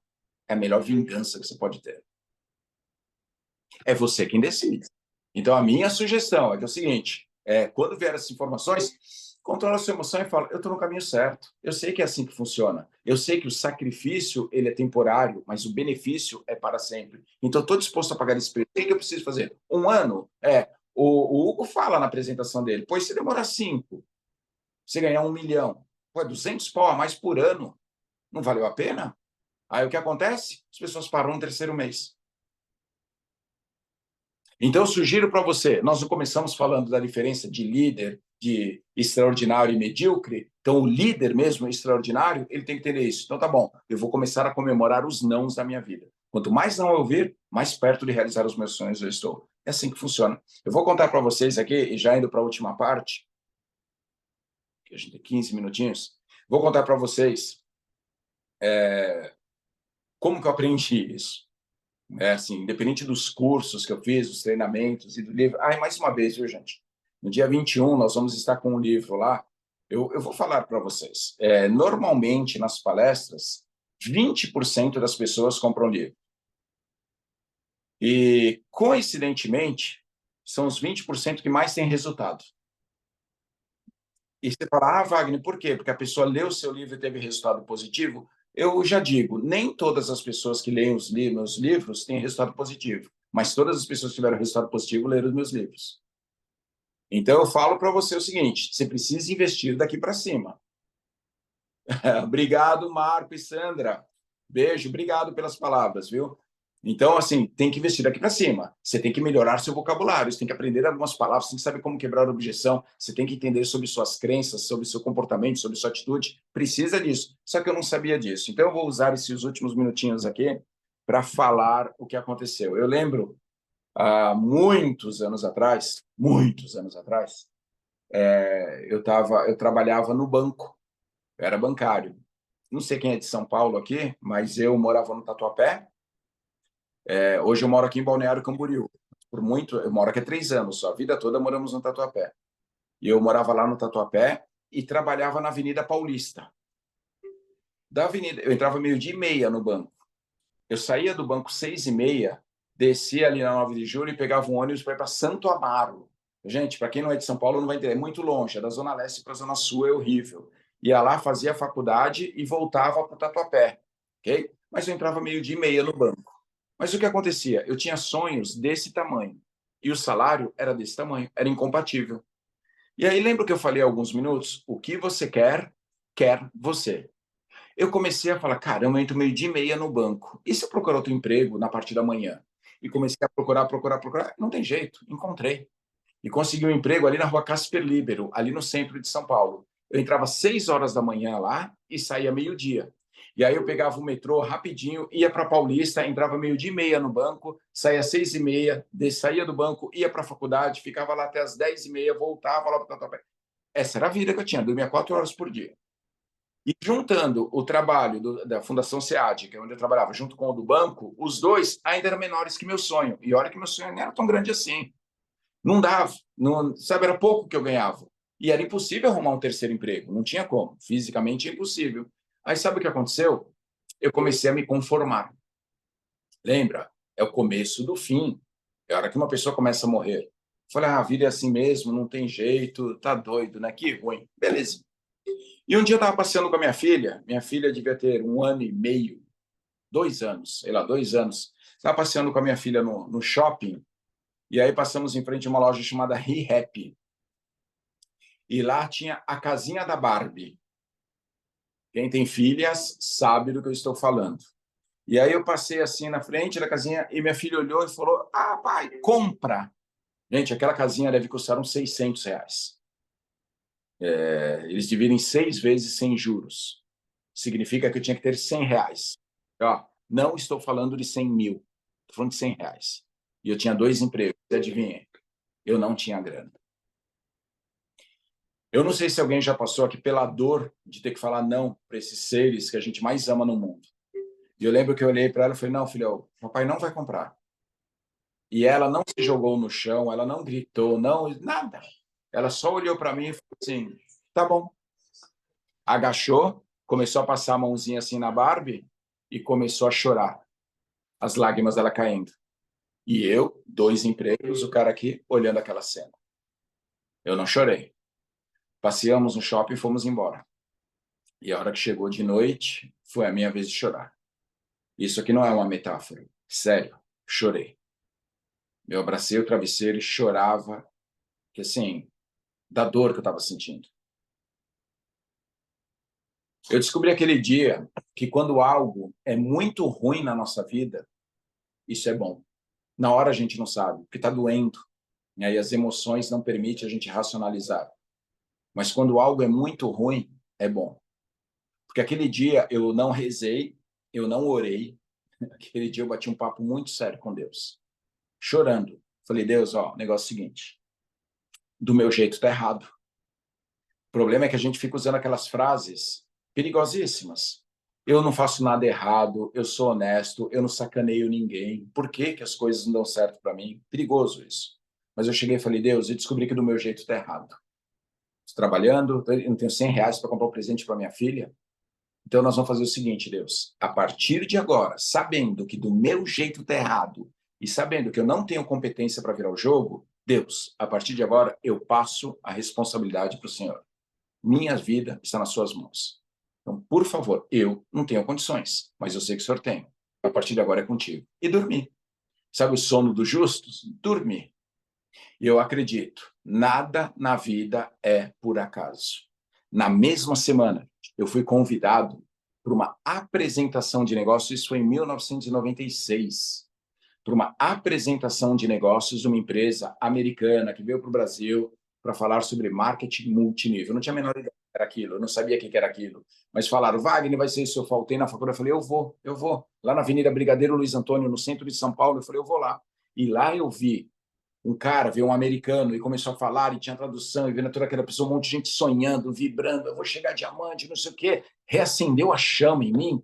é a melhor vingança que você pode ter. É você quem decide. Então, a minha sugestão é que é o seguinte, quando vier essas informações, controla a sua emoção e fala, eu estou no caminho certo. Eu sei que é assim que funciona. Eu sei que o sacrifício ele é temporário, mas o benefício é para sempre. Então, estou disposto a pagar esse preço. O que eu preciso fazer? 1 ano? O Hugo fala na apresentação dele, pois se demorar 5, você ganhar 1 milhão, 200 pau a mais por ano, não valeu a pena? Aí o que acontece? As pessoas param no 3º mês. Então, eu sugiro para você, nós não começamos falando da diferença de líder, de extraordinário e medíocre, então o líder mesmo, extraordinário, ele tem que entender isso. Então, tá bom, eu vou começar a comemorar os nãos da minha vida. Quanto mais não eu ouvir, mais perto de realizar os meus sonhos eu estou. É assim que funciona. Eu vou contar para vocês aqui, e já indo para a última parte, que a gente tem 15 minutinhos, vou contar para vocês como que eu aprendi isso. Assim, independente dos cursos que eu fiz, dos treinamentos e do livro. E mais uma vez, viu, gente? No dia 21, nós vamos estar com um livro lá. Eu vou falar para vocês. Normalmente, nas palestras, 20% das pessoas compram livro. E, coincidentemente, são os 20% que mais têm resultado. E você fala, Wagner, por quê? Porque a pessoa leu o seu livro e teve resultado positivo? Eu já digo, nem todas as pessoas que leem os meus livros têm resultado positivo, mas todas as pessoas que tiveram resultado positivo leram os meus livros. Então, eu falo para você o seguinte, você precisa investir daqui para cima. Obrigado, Marco e Sandra. Beijo, obrigado pelas palavras, viu? Então, assim, tem que investir daqui para cima. Você tem que melhorar seu vocabulário, você tem que aprender algumas palavras, você tem que saber como quebrar a objeção, você tem que entender sobre suas crenças, sobre seu comportamento, sobre sua atitude. Precisa disso. Só que eu não sabia disso. Então, eu vou usar esses últimos minutinhos aqui para falar o que aconteceu. Eu lembro, há muitos anos atrás, eu trabalhava no banco, eu era bancário. Não sei quem é de São Paulo aqui, mas eu morava no Tatuapé. Hoje eu moro aqui em Balneário Camboriú. Eu moro aqui há 3 anos, só a vida toda moramos no Tatuapé. E eu morava lá no Tatuapé e trabalhava na Avenida Paulista. Da avenida, eu entrava 12:30 no banco. Eu saía do banco 6:30, descia ali na 9 de julho e pegava um ônibus para ir para Santo Amaro. Gente, para quem não é de São Paulo, não vai entender. É muito longe. É da Zona Leste para a Zona Sul, é horrível. Ia lá, fazia a faculdade e voltava para o Tatuapé. Ok? Mas eu entrava 12:30 no banco. Mas o que acontecia? Eu tinha sonhos desse tamanho e o salário era desse tamanho, era incompatível. E aí lembra que eu falei há alguns minutos? O que você quer, quer você. Eu comecei a falar, caramba, eu entro 12:30 no banco. E se eu procurar outro emprego na parte da manhã? E comecei a procurar. Não tem jeito, encontrei. E consegui um emprego ali na rua Casper Libero, ali no centro de São Paulo. Eu entrava 6 horas da manhã lá e saía 12:00. E aí eu pegava o metrô rapidinho, ia para Paulista, entrava 12:30 no banco, saía 6:30, saía do banco, ia para a faculdade, ficava lá até as 10:30, voltava lá para o Tatuapé. Essa era a vida que eu tinha, dormia 4 horas por dia. E juntando o trabalho da Fundação SEAD, que é onde eu trabalhava, junto com o do banco, os dois ainda eram menores que meu sonho. E olha que meu sonho não era tão grande assim. Não dava, não, sabe, era pouco que eu ganhava. E era impossível arrumar um terceiro emprego, não tinha como, fisicamente impossível. Aí sabe o que aconteceu? Eu comecei a me conformar. Lembra? É o começo do fim. É a hora que uma pessoa começa a morrer. Eu falei, a vida é assim mesmo, não tem jeito, tá doido, né? Que ruim. Beleza. E um dia eu estava passeando com a minha filha devia ter 1 ano e meio, 2 anos, sei lá, 2 anos. Estava passeando com a minha filha no shopping, e aí passamos em frente a uma loja chamada ReHap. e lá tinha a casinha da Barbie. Quem tem filhas sabe do que eu estou falando. E aí eu passei assim na frente da casinha e minha filha olhou e falou: ah, pai, compra. Gente, aquela casinha deve custar uns R$ 600. Eles dividem 6 vezes sem juros. Significa que eu tinha que ter R$ 100. Ó, não estou falando de 100 mil, estou falando de R$ 100. E eu tinha 2 empregos. Adivinha? Eu não tinha grana. Eu não sei se alguém já passou aqui pela dor de ter que falar não para esses seres que a gente mais ama no mundo. E eu lembro que eu olhei para ela e falei: não, filho, papai não vai comprar. E ela não se jogou no chão, ela não gritou, não, nada. Ela só olhou para mim e falou assim: tá bom. Agachou, começou a passar a mãozinha assim na Barbie e começou a chorar. As lágrimas dela caindo. E eu, 2 empregos, o cara aqui olhando aquela cena. Eu não chorei. Passeamos no shopping e fomos embora. E a hora que chegou de noite, foi a minha vez de chorar. Isso aqui não é uma metáfora. Sério, chorei. Eu abracei o travesseiro e chorava, que assim, da dor que eu estava sentindo. Eu descobri aquele dia que quando algo é muito ruim na nossa vida, isso é bom. Na hora a gente não sabe, porque está doendo. E aí as emoções não permitem a gente racionalizar. Mas quando algo é muito ruim, é bom. Porque aquele dia eu não rezei, eu não orei. Aquele dia eu bati um papo muito sério com Deus. Chorando. Falei: Deus, ó, o negócio é o seguinte. Do meu jeito tá errado. O problema é que a gente fica usando aquelas frases perigosíssimas. Eu não faço nada errado, eu sou honesto, eu não sacaneio ninguém. Por que que as coisas não dão certo para mim? Perigoso isso. Mas eu cheguei e falei: Deus, eu descobri que do meu jeito tá errado. Estou trabalhando, eu não tenho R$ 100 para comprar um presente para minha filha. Então nós vamos fazer o seguinte, Deus. A partir de agora, sabendo que do meu jeito tá errado e sabendo que eu não tenho competência para virar o jogo, Deus, a partir de agora eu passo a responsabilidade para o Senhor. Minha vida está nas suas mãos. Então, por favor, eu não tenho condições, mas eu sei que o Senhor tem. A partir de agora é contigo. E dormi. Sabe o sono dos justos? Dormi. E eu acredito, nada na vida é por acaso. Na mesma semana, eu fui convidado para uma apresentação de negócios, isso foi em 1996, para uma apresentação de negócios de uma empresa americana que veio para o Brasil para falar sobre marketing multinível. Eu não tinha a menor ideia que era aquilo, eu não sabia o que era aquilo. Mas falaram: Wagner, vai ser isso. Eu faltei na faculdade, eu falei: eu vou. Lá na Avenida Brigadeiro Luiz Antônio, no centro de São Paulo, eu falei: eu vou lá. E lá eu vi um cara, veio um americano e começou a falar, e tinha tradução, e vendo toda aquela pessoa, um monte de gente sonhando, vibrando: eu vou chegar diamante, não sei o quê. Reacendeu a chama em mim.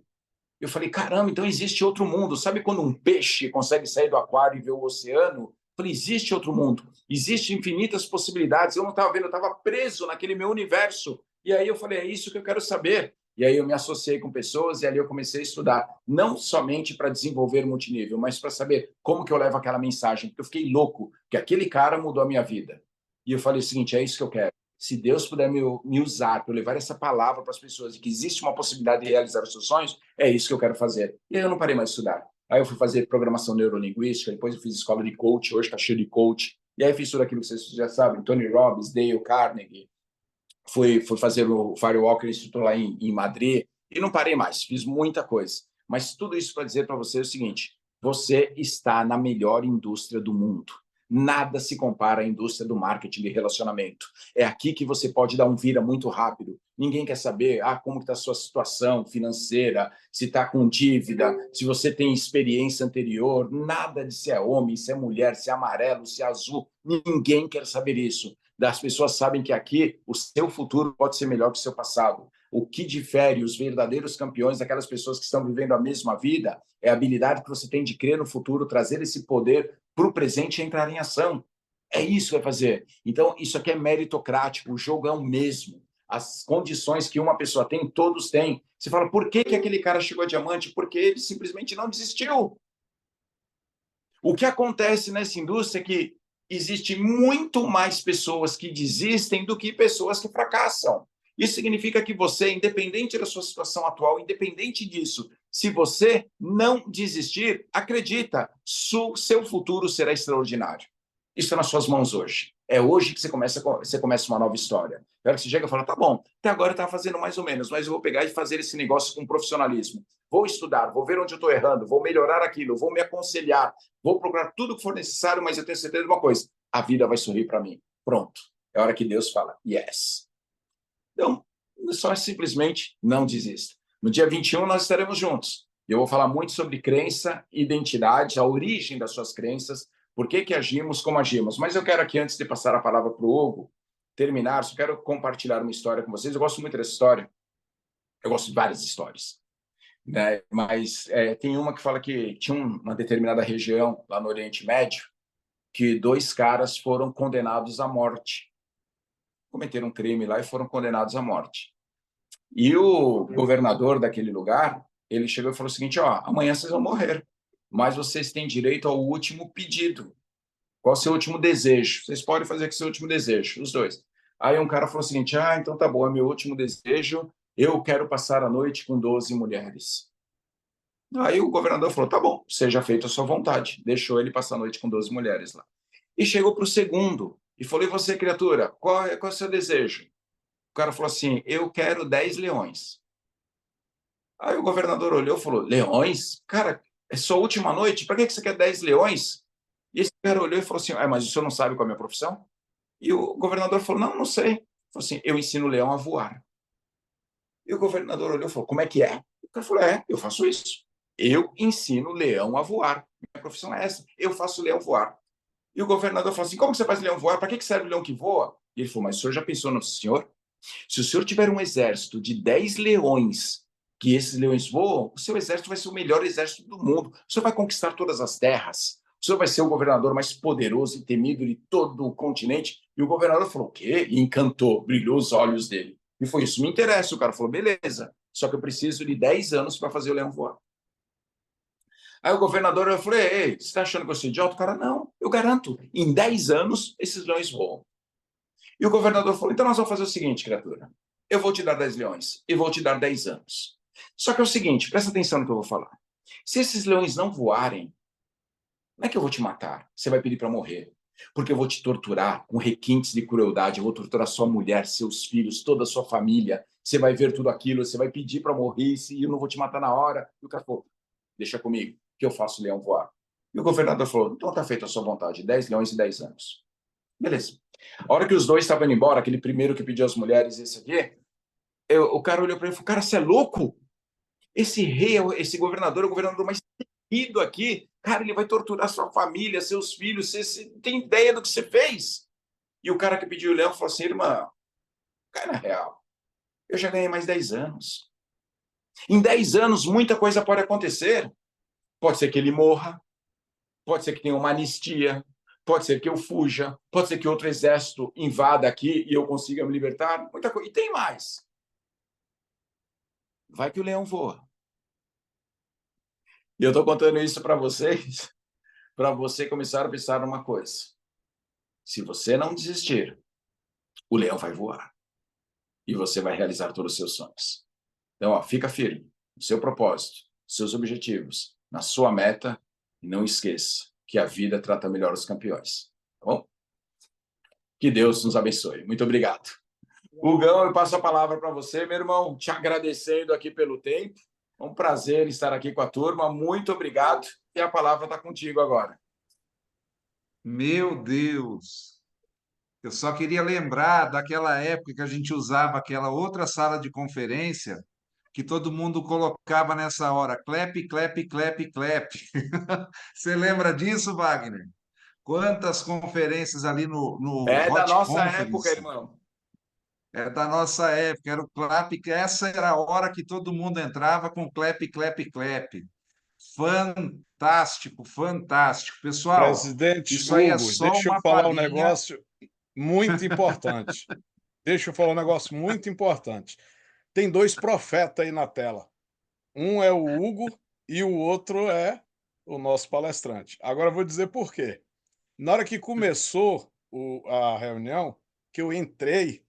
Eu falei: caramba, então existe outro mundo. Sabe quando um peixe consegue sair do aquário e ver o oceano? Eu falei: existe outro mundo. Existem infinitas possibilidades. Eu não estava vendo, eu estava preso naquele meu universo. E aí eu falei: é isso que eu quero saber. E aí eu me associei com pessoas e ali eu comecei a estudar, não somente para desenvolver multinível, mas para saber como que eu levo aquela mensagem. Porque eu fiquei louco, que aquele cara mudou a minha vida. E eu falei o seguinte: é isso que eu quero. Se Deus puder me usar para levar essa palavra para as pessoas e que existe uma possibilidade de realizar os seus sonhos, é isso que eu quero fazer. E aí eu não parei mais de estudar. Aí eu fui fazer programação neurolinguística, depois eu fiz escola de coach, hoje está cheio de coach. E aí fiz tudo aquilo que vocês já sabem: Tony Robbins, Dale Carnegie. Fui fazer o Firewalker instrutor lá em Madrid e não parei mais, fiz muita coisa. Mas tudo isso para dizer para você o seguinte: você está na melhor indústria do mundo. Nada se compara à indústria do marketing de relacionamento. É aqui que você pode dar um vira muito rápido. Ninguém quer saber como está a sua situação financeira, se está com dívida, se você tem experiência anterior. Nada de se é homem, se é mulher, se é amarelo, se é azul. Ninguém quer saber isso. Das pessoas sabem que aqui o seu futuro pode ser melhor que o seu passado. O que difere os verdadeiros campeões daquelas pessoas que estão vivendo a mesma vida é a habilidade que você tem de crer no futuro, trazer esse poder para o presente e entrar em ação. É isso que vai fazer. Então, isso aqui é meritocrático, o jogo é o mesmo. As condições que uma pessoa tem, todos têm. Você fala: por que aquele cara chegou a diamante? Porque ele simplesmente não desistiu. O que acontece nessa indústria é que existe muito mais pessoas que desistem do que pessoas que fracassam. Isso significa que você, independente da sua situação atual, independente disso, se você não desistir, acredita, seu futuro será extraordinário. Isso está nas suas mãos hoje. É hoje que você começa uma nova história. Na hora que você chega e fala, tá bom, até agora eu estava fazendo mais ou menos, mas eu vou pegar e fazer esse negócio com profissionalismo. Vou estudar, vou ver onde eu estou errando, vou melhorar aquilo, vou me aconselhar, vou procurar tudo que for necessário, mas eu tenho certeza de uma coisa, a vida vai sorrir para mim. Pronto. É a hora que Deus fala, yes. Então, só simplesmente não desista. No dia 21 nós estaremos juntos. Eu vou falar muito sobre crença, identidade, a origem das suas crenças, por que agimos como agimos. Mas eu quero aqui, antes de passar a palavra para o Hugo, terminar, só quero compartilhar uma história com vocês. Eu gosto muito dessa história. Eu gosto de várias histórias. Né? Mas tem uma que fala que tinha uma determinada região, lá no Oriente Médio, que 2 caras foram condenados à morte. Cometeram um crime lá e foram condenados à morte. E o governador daquele lugar, ele chegou e falou o seguinte, ó, amanhã vocês vão morrer, mas vocês têm direito ao último pedido. Qual é o seu último desejo? Vocês podem fazer com o seu último desejo, os dois. Aí um cara falou o seguinte, então tá bom, é meu último desejo, eu quero passar a noite com 12 mulheres. Aí o governador falou, tá bom, seja feito a sua vontade. Deixou ele passar a noite com 12 mulheres lá. E chegou para o segundo e falou, e você, criatura, qual é o seu desejo? O cara falou assim, eu quero 10 leões. Aí o governador olhou e falou, leões? Cara, é sua última noite? Para que você quer 10 leões? E esse cara olhou e falou assim, mas o senhor não sabe qual é a minha profissão? E o governador falou, não sei. Ele falou assim, eu ensino o leão a voar. E o governador olhou e falou, como é que é? O cara falou, eu faço isso. Eu ensino o leão a voar. Minha profissão é essa. Eu faço o leão voar. E o governador falou assim, como que você faz o leão voar? Para que serve o leão que voa? E ele falou, mas o senhor já pensou no senhor? Se o senhor tiver um exército de 10 leões, que esses leões voam, o seu exército vai ser o melhor exército do mundo. O senhor vai conquistar todas as terras. O senhor vai ser o governador mais poderoso e temido de todo o continente. E o governador falou, o quê? E encantou, brilhou os olhos dele. E foi isso, me interessa. O cara falou, beleza, só que eu preciso de 10 anos para fazer o leão voar. Aí o governador, eu falei, ei, você está achando que eu sou idiota? O cara, não, eu garanto, em 10 anos esses leões voam. E o governador falou, então nós vamos fazer o seguinte, criatura, eu vou te dar 10 leões e vou te dar 10 anos. Só que é o seguinte, presta atenção no que eu vou falar. Se esses leões não voarem, não é que eu vou te matar, você vai pedir para morrer. Porque eu vou te torturar com requintes de crueldade, eu vou torturar sua mulher, seus filhos, toda a sua família. Você vai ver tudo aquilo, você vai pedir para morrer e eu não vou te matar na hora. E o cara falou, deixa comigo, que eu faço o leão voar. E o governador falou, então tá feito a sua vontade, 10 leões e 10 anos. Beleza. A hora que os dois estavam indo embora, aquele primeiro que pediu as mulheres, esse aqui, o cara olhou para ele e falou, cara, você é louco? Esse rei, esse governador é o governador mais temido aqui. Cara, ele vai torturar sua família, seus filhos. Você tem ideia do que você fez? E o cara que pediu o leão falou assim, irmã, cai na real. Eu já ganhei mais 10 anos. Em 10 anos, muita coisa pode acontecer. Pode ser que ele morra, pode ser que tenha uma anistia, pode ser que eu fuja, pode ser que outro exército invada aqui e eu consiga me libertar. Muita coisa. E tem mais. Vai que o leão voa. E eu estou contando isso para vocês, para você começar a pensar numa coisa. Se você não desistir, o leão vai voar. E você vai realizar todos os seus sonhos. Então, fica firme no seu propósito, nos seus objetivos, na sua meta, e não esqueça que a vida trata melhor os campeões. Tá bom? Que Deus nos abençoe. Muito obrigado. Hugão, eu passo a palavra para você, meu irmão, te agradecendo aqui pelo tempo. É um prazer estar aqui com a turma. Muito obrigado. E a palavra está contigo agora. Meu Deus! Eu só queria lembrar daquela época que a gente usava aquela outra sala de conferência que todo mundo colocava nessa hora, clap, clap, clap, clap. Você lembra disso, Wagner? Quantas conferências ali no É da Hot nossa época, Conference? irmão. É da nossa época, era o clap, que essa era a hora que todo mundo entrava com clap, clap, clap. Fantástico, fantástico. Pessoal, Presidente isso aí é Hugo, só deixa eu uma falar um palhinha. negócio muito importante. Deixa eu falar um negócio muito importante. Tem 2 profetas aí na tela. Um é o Hugo e o outro é o nosso palestrante. Agora eu vou dizer por quê. Na hora que começou a reunião, que eu entrei,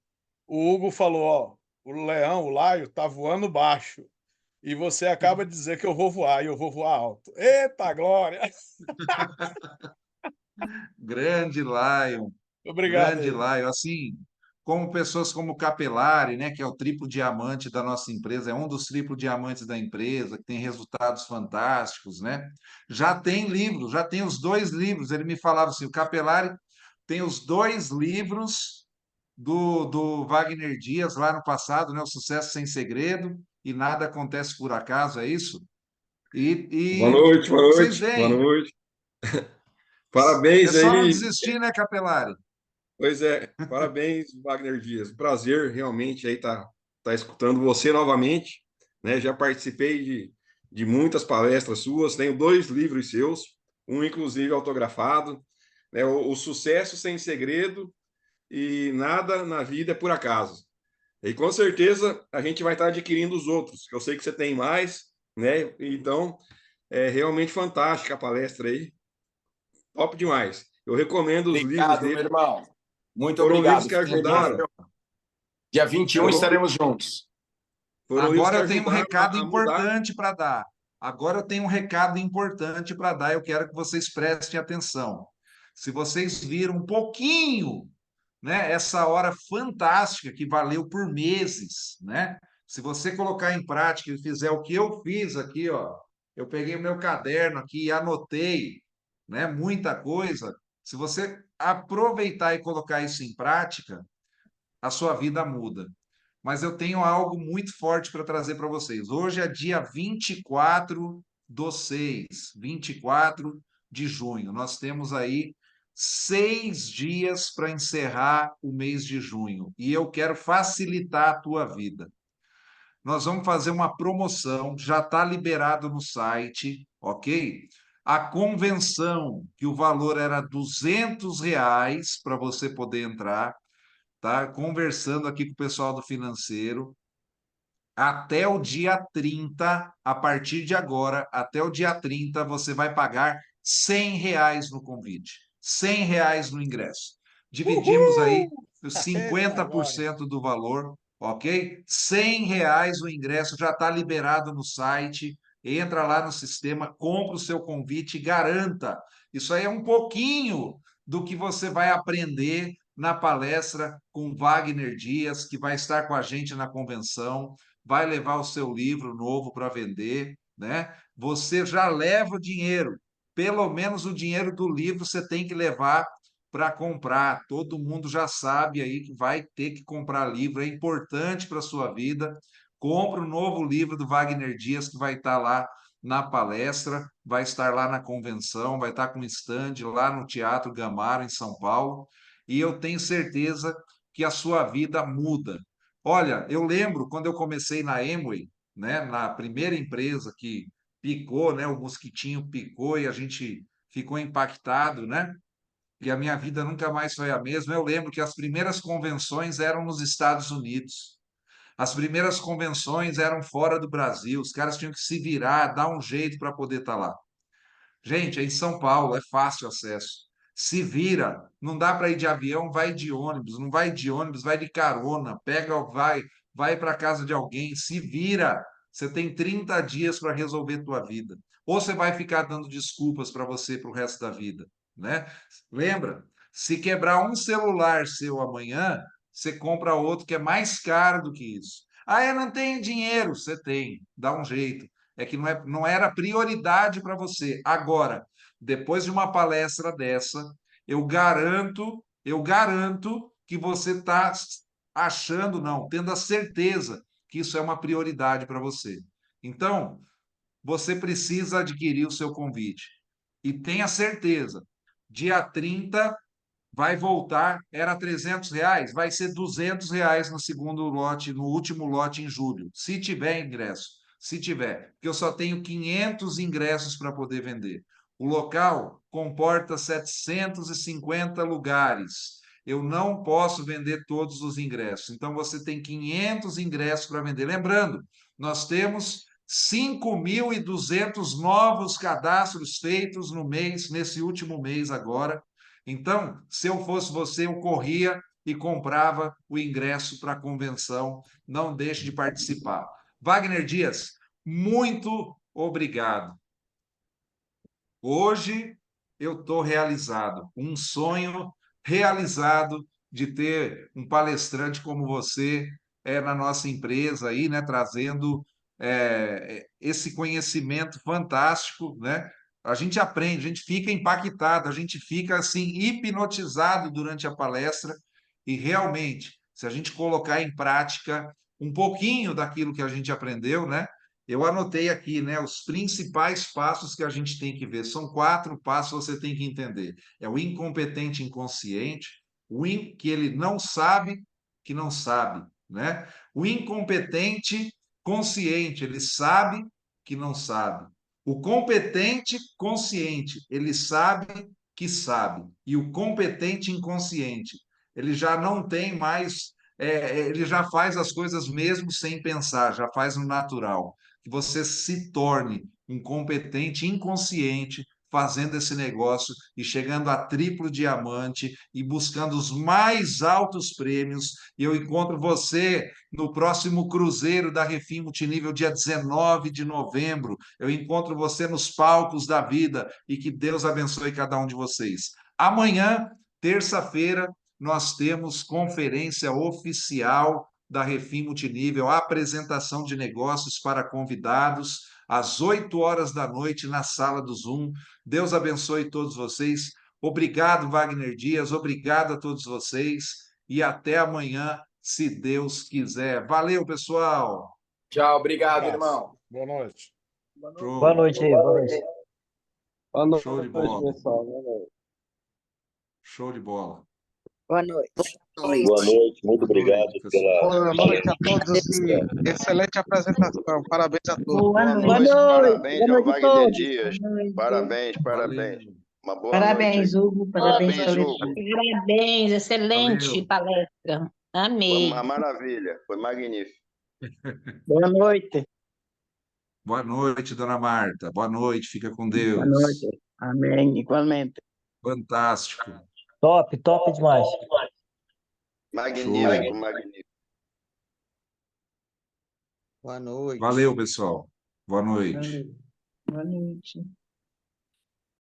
o Hugo falou: Ó, o leão, o laio, tá voando baixo. E você acaba de dizer que eu vou voar e eu vou voar alto. Eita glória! Grande Lion, Obrigado grande aí. Lion. Assim, como pessoas como o Capelari, né, que é o triplo diamante da nossa empresa, é um dos triplo diamantes da empresa, que tem resultados fantásticos, né? Já tem livro, já tem os dois livros. Ele me falava assim, o Capelari tem os dois livros do Wagner Dias lá no passado, né? O Sucesso Sem Segredo e Nada Acontece por Acaso, é isso? Boa E noite, boa vocês noite, boa veem, noite. é Parabéns só não aí. desistir, né, Capelari? Pois é, parabéns, Wagner Dias. Prazer realmente aí tá escutando você novamente, né? Já participei de muitas palestras suas, tenho dois livros seus, um inclusive autografado, né? O Sucesso Sem Segredo e Nada na Vida é por Acaso. E com certeza a gente vai estar adquirindo os outros, que eu sei que você tem mais, né? Então, é realmente fantástica a palestra aí. Top demais. Eu recomendo os livros Obrigado, meu dele. irmão. Muito Foram livros obrigado. que Fiquem aqui. ajudaram. Dia 21 Foram, estaremos juntos. foram livros Agora que eu tenho um ajudaram recado a mudar. importante para dar. Agora eu tenho um recado importante para dar. Eu quero que vocês prestem atenção. Se vocês viram um pouquinho, né, essa hora fantástica que valeu por meses, né? Se você colocar em prática e fizer o que eu fiz aqui, ó, eu peguei o meu caderno aqui e anotei, né, muita coisa. Se você aproveitar e colocar isso em prática, a sua vida muda. Mas eu tenho algo muito forte para trazer para vocês. Hoje é dia 24/6, 24 de junho. Nós temos aí 6 dias para encerrar o mês de junho. E eu quero facilitar a tua vida. Nós vamos fazer uma promoção, já está liberado no site, ok? A convenção, que o valor era R$ 200 para você poder entrar, tá? Conversando aqui com o pessoal do financeiro, até o dia 30, a partir de agora, até o dia 30, você vai pagar R$ 100 no convite, R$ 100 no ingresso. Dividimos aí Uhul! os Eita, glória! 50% do valor, ok? R$ 100 o ingresso, já está liberado no site. Entra lá no sistema, compra o seu convite e garanta. Isso aí é um pouquinho do que você vai aprender na palestra com Wagner Dias, que vai estar com a gente na convenção, vai levar o seu livro novo para vender, né? Você já leva o dinheiro, pelo menos o dinheiro do livro você tem que levar para comprar. Todo mundo já sabe aí que vai ter que comprar livro, é importante para a sua vida. Compra o novo livro do Wagner Dias, que vai estar lá na palestra, vai estar lá na convenção, vai estar com stand lá no Teatro Gamara, em São Paulo, e eu tenho certeza que a sua vida muda. Olha, eu lembro quando eu comecei na Amway, né, na primeira empresa que picou, né, o mosquitinho picou e a gente ficou impactado, né? E a minha vida nunca mais foi a mesma. Eu lembro que as primeiras convenções eram nos Estados Unidos. As primeiras convenções eram fora do Brasil. Os caras tinham que se virar, dar um jeito para poder estar lá. Gente, é em São Paulo, é fácil acesso. Se vira, não dá para ir de avião, vai de ônibus, não vai de ônibus, vai de carona, pega, vai para casa de alguém, se vira. Você tem 30 dias para resolver tua vida. Ou você vai ficar dando desculpas para você para o resto da vida, né? Lembra? Se quebrar um celular seu amanhã, você compra outro que é mais caro do que isso. Ah, eu não tenho dinheiro. Você tem, dá um jeito. É que não era prioridade para você. Agora, depois de uma palestra dessa, eu garanto que você está achando, não, tendo a certeza que isso é uma prioridade para você. Então, você precisa adquirir o seu convite. E tenha certeza, dia 30 vai voltar, era R$ 300, vai ser R$ 200 no segundo lote, no último lote em julho, se tiver ingresso. Se tiver, porque eu só tenho 500 ingressos para poder vender. O local comporta 750 lugares. Eu não posso vender todos os ingressos. Então você tem 500 ingressos para vender. Lembrando, nós temos 5.200 novos cadastros feitos no mês, nesse último mês agora. Então, se eu fosse você, eu corria e comprava o ingresso para a convenção. Não deixe de participar. Wagner Dias, muito obrigado. Hoje eu estou realizado. Um sonho realizado de ter um palestrante como você na nossa empresa aí, né, trazendo esse conhecimento fantástico, né? A gente aprende, a gente fica impactado, a gente fica assim hipnotizado durante a palestra e realmente, se a gente colocar em prática um pouquinho daquilo que a gente aprendeu, né? Eu anotei aqui, né, os principais passos que a gente tem que ver. São 4 passos que você tem que entender. É o incompetente inconsciente, que ele não sabe que não sabe, né? O incompetente consciente, ele sabe que não sabe. O competente consciente, ele sabe que sabe. E o competente inconsciente, ele já não tem mais, ele já faz as coisas mesmo sem pensar, já faz no natural. Que você se torne um competente inconsciente fazendo esse negócio e chegando a triplo diamante e buscando os mais altos prêmios. E eu encontro você no próximo cruzeiro da Refim Multinível, dia 19 de novembro. Eu encontro você nos palcos da vida e que Deus abençoe cada um de vocês. Amanhã, terça-feira, nós temos conferência oficial da Refim Multinível, apresentação de negócios para convidados, às 8 horas da noite, na sala do Zoom. Deus abençoe todos vocês. Obrigado, Wagner Dias. Obrigado a todos vocês. E até amanhã, se Deus quiser. Valeu, pessoal. Tchau, obrigado, Abraço. irmão. Boa noite. Boa Show, noite aí, boa noite. Boa show de noite, bola. pessoal. Boa noite. Show de bola. Boa noite. Boa noite, muito Boa obrigado noite, pessoal. Boa noite a todos e excelente apresentação. Parabéns a todos. Boa Boa noite. noite, Boa parabéns noite ao a Wagner todos. Dias. Boa noite. Parabéns, Valeu. uma boa Parabéns, noite. Hugo. Parabéns, Parabéns, Toledo. Hugo. Parabéns, excelente Valeu. palestra. Foi Amei. uma maravilha, foi magnífico. Boa noite. Boa noite, dona Marta. Boa noite, fica com Boa Deus. noite. Amém. Igualmente. Fantástico. Top, top demais. Magnífico, magnífico. Boa noite. Valeu, pessoal. Boa noite. Boa noite.